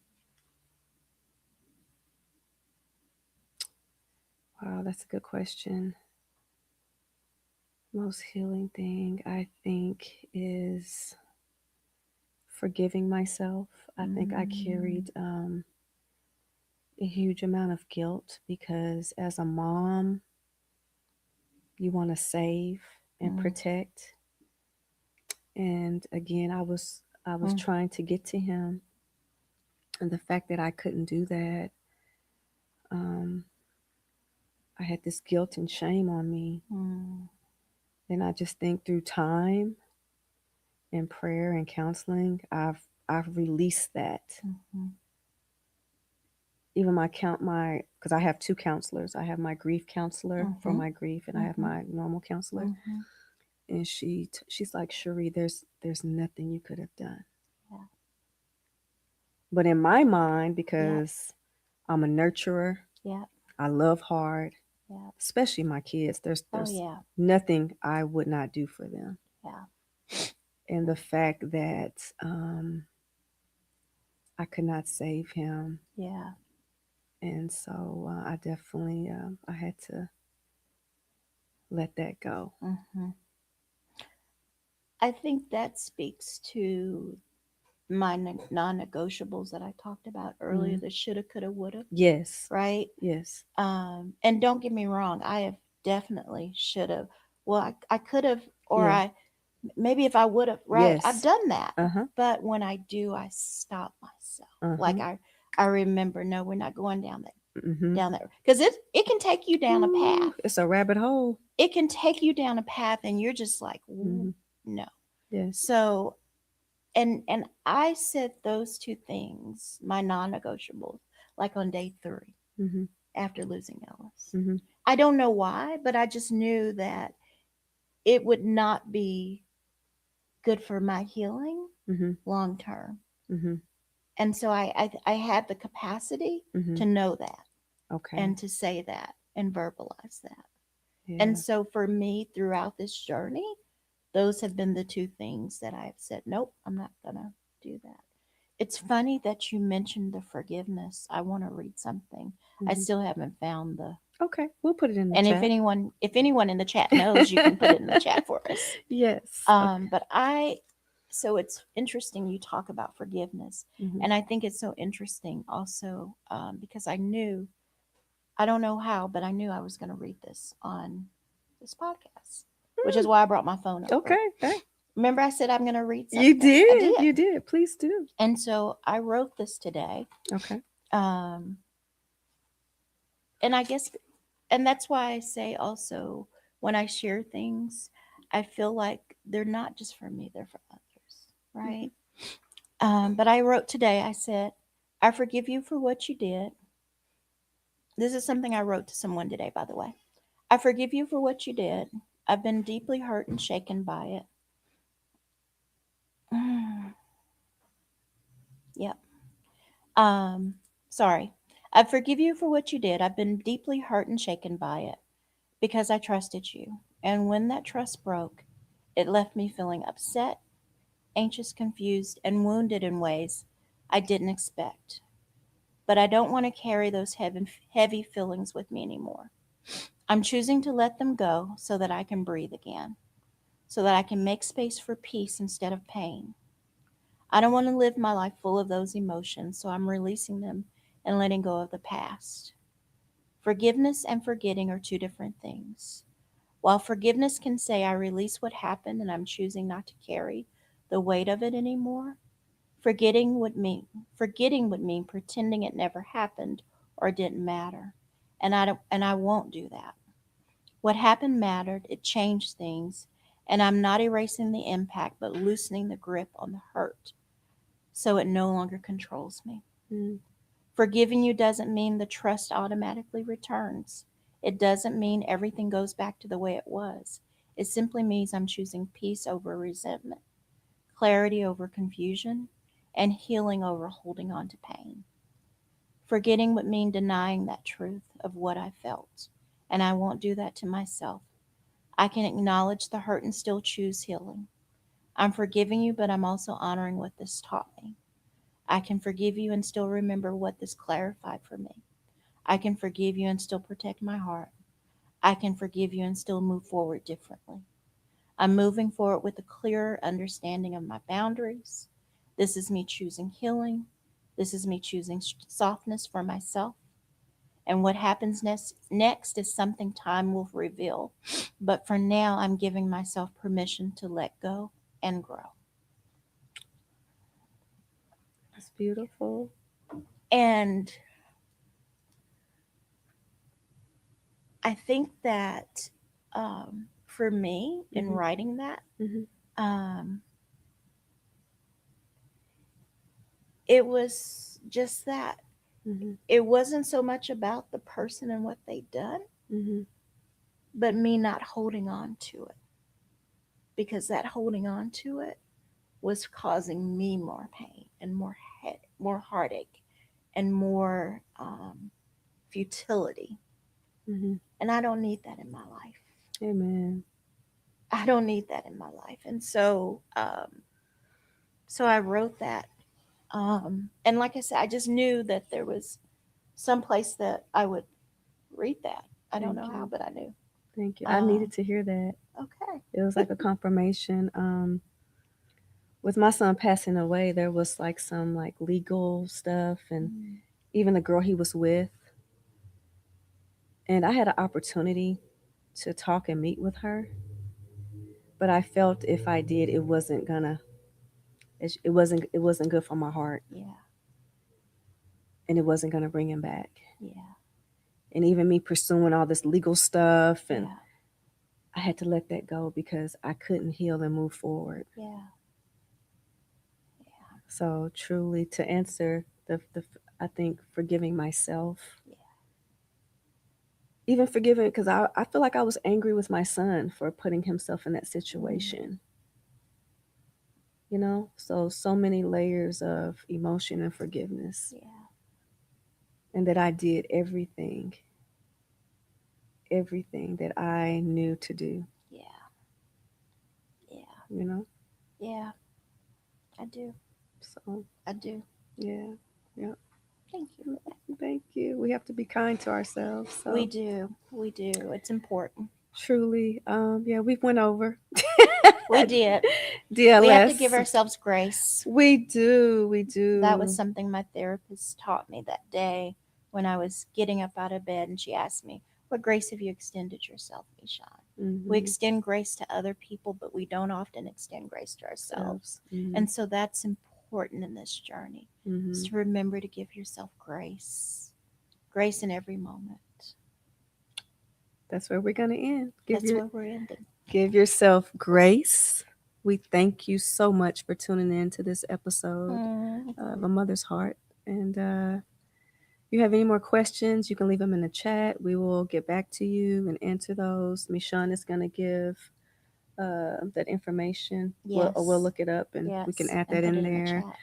Wow, that's a good question. Most healing thing I think is forgiving myself. I think I Mm, carried a huge amount of guilt because as a mom, you want to save and mm, protect. And again, I was mm, trying to get to him, and the fact that I couldn't do that, um, I had this guilt and shame on me. mm, And I just think through time and prayer and counseling, I've released that. mhm, Even my because I have two counselors. I have my grief counselor for mhm, my grief, and I have mhm, my normal counselor. mhm. And she's like, Cherie, there's nothing you could have done. Yeah, But in my mind, yeah, because I'm a nurturer, yeah, I love hard, yeah. especially my kids. Oh There's yeah, nothing I would not do for them. yeah, And the fact that I could not save him, yeah. and so I definitely I had to let that go. Mhm. I think that speaks to my non-negotiables that I talked about earlier. Hmm. The shoulda, coulda, woulda, Yes, right? yes, And don't get me wrong, I have definitely should have. Well, I could have, or yeah, I maybe if I would have, right? I've yes, done that, uh huh, but when I do, I stop myself. uh huh, Like I remember, no, we're not going mm-hmm. down there because it can take you down a Ooh, path. it's a rabbit hole. It can take you down a path, and you're just like, Mm-hmm. no. Yes, So and I said those two things, my non-negotiables, like on day 3 mm-hmm. after losing Ellis. Mm-hmm. I don't know why, but I just knew that it would not be good for my healing Mm-hmm. long term. Mm-hmm. And so I had the capacity Mm-hmm. to know that Okay, and to say that and verbalize that. And yeah, so for me throughout this journey, those have been the two things that I've said, nope, I'm not going to do that. It's funny that you mentioned the forgiveness. I want to read something. I mm-hmm. still haven't found the, Okay, we'll put it in the and chat. if anyone in the chat knows, you can put it in the chat for us. Yes. Okay. But so it's interesting you talk about forgiveness. Mm-hmm. And I think it's so interesting also because I don't know how, but I knew I was going to read this on this podcast, which is Mm, why I brought my phone over. okay. Hey, Remember, I said I'm going to read you something? I did. did. You did. Please do. And so I wrote this today. Okay. Um, and I guess, and that's why I say also when I share things, I feel like they're not just for me, they're for others, Hmm. right? But I wrote today, I said, I forgive you for what you did. This is something I wrote to someone today, by the way. I forgive you for what you did. I've been deeply hurt and shaken by it. Yep. Um, Sorry. I forgive you for what you did. I've been deeply hurt and shaken by it because I trusted you. And when that trust broke, it left me feeling upset, anxious, confused, and wounded in ways I didn't expect. But I don't want to carry those heavy feelings with me anymore. I'm choosing to let them go so that I can breathe again, so that I can make space for peace instead of pain. I don't want to live my life full of those emotions, so I'm releasing them and letting go of the past. Forgiveness and forgetting are two different things. While forgiveness can say I release what happened and I'm choosing not to carry the weight of it anymore, forgetting would mean pretending it never happened or didn't matter. And I won't do that. What happened mattered, it changed things, and I'm not erasing the impact but loosening the grip on the hurt so it no longer controls me. Hmm. Forgiving you doesn't mean the trust automatically returns. It doesn't mean everything goes back to the way it was. It simply means I'm choosing peace over resentment, clarity over confusion, and healing over holding on to pain. Forgetting would mean denying that truth of what I felt, and I won't do that to myself. I can acknowledge the hurt and still choose healing. I'm forgiving you, but I'm also honoring what this taught me. I can forgive you and still remember what this clarified for me. I can forgive you and still protect my heart. I can forgive you and still move forward differently. I'm moving forward with a clearer understanding of my boundaries. This is me choosing healing. This is me choosing softness for myself. And what happens next is something time will reveal. But for now, I'm giving myself permission to let go and grow. That's beautiful. And I think that for me, in Hmm. writing that, Hmm. um, it was just that. Hmm. It wasn't so much about the person and what they'd done, Hmm. but me not holding on to it, because that holding on to it was causing me more pain and more heartache and more futility. Hmm. And I don't need that in my life. Amen. I don't need that in my life. And so I wrote that. And like I said, I just knew that there was some place that I would read that. I don't Thank know how, you. but I knew. Thank you. I Um, needed to hear that. okay. It was like a confirmation. With my son passing away, there was like some like legal stuff, and Mm, even the girl he was with. And I had an opportunity to talk and meet with her, but I felt if I did, it wasn't good for my heart, yeah, and it wasn't gonna bring him back. yeah, And even me pursuing all this legal stuff, and yeah, I had to let that go because I couldn't heal and move forward. yeah, So truly, to answer I think forgiving myself, yeah, even forgiving, because I feel like I was angry with my son for putting himself in that mm, situation. So many layers of emotion and forgiveness, yeah, and that I did everything that I knew to do. yeah, yeah, You know, yeah. I do. so I do. yeah, yeah. Thank you for that. Thank you. We have to be kind to ourselves. We So do. We do. It's important. truly, yeah, we went over We did. We have to give DLS. ourselves grace. We do, we That was do. something my therapist taught me that day when I was getting up out of bed, and she asked me, "What grace have you extended yourself, Michon?" We Mm-hmm. extend grace to other people, but we don't often extend grace to Selves. ourselves. Mm-hmm. And so that's important in this journey, is Mm-hmm. to remember to give yourself grace, grace in every moment. That's where we're gonna end. That's where we're ending. Give yourself grace. We thank you so much for tuning in to this episode Mm, of A Mother's Heart. And if you have any more questions, you can leave them in the chat. We will get back to you and answer those. Michonne is going to give that information. We'll yes, look it up and we can yes, add and that put in it in the there. chat.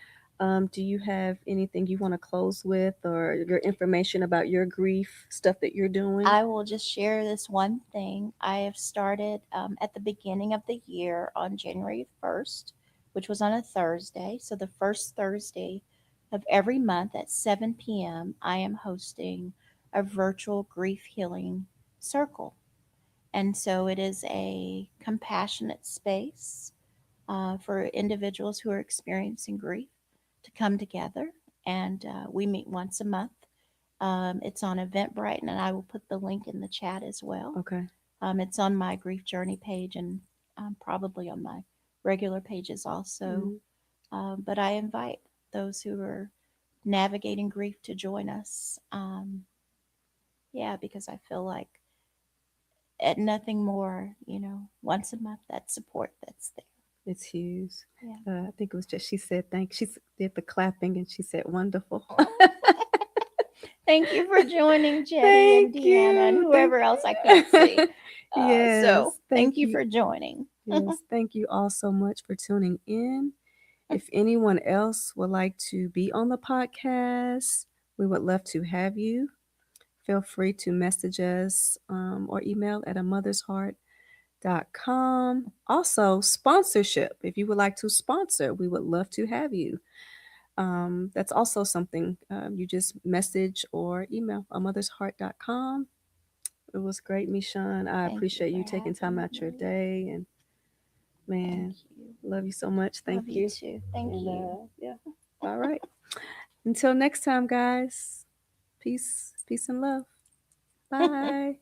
Do you have anything you want to close with or your information about your grief stuff that you're doing? I will just share this one thing. I have started at the beginning of the year on January 1st, which was on a Thursday. So, the first Thursday of every month at 7 p.m., I am hosting a virtual grief healing circle. And so, it is a compassionate space for individuals who are experiencing grief to come together. And we meet once a month. It's on Eventbrite, and I will put the link in the chat as well. Okay. It's on my grief journey page and probably on my regular pages also. Mm, But I invite those who are navigating grief to join us. Yeah, because I feel like at nothing more, once a month, that support that's there. it's huge. Yeah. I think it was just she said thank. She did the clapping and she said wonderful. Thank you for joining, Jetty Thank and Deanna, and you. Thank whoever else I can't see. yes. So Thank thank you you. for joining. Yes. Thank you all so much for tuning in. If anyone else would like to be on the podcast, we would love to have you. Feel free to message us or email at amothersheart.com. Also, sponsorship. If you would like to sponsor, we would love to have you. That's also something you just message or email amothersheart.com. It was great, Michonne. I Thank you appreciate for you taking time having out your me. day. And Thank man, you. love you so much. Thank Love you you. too. Thank And you. yeah, all right. Until next time, guys. Peace, peace and love. Bye.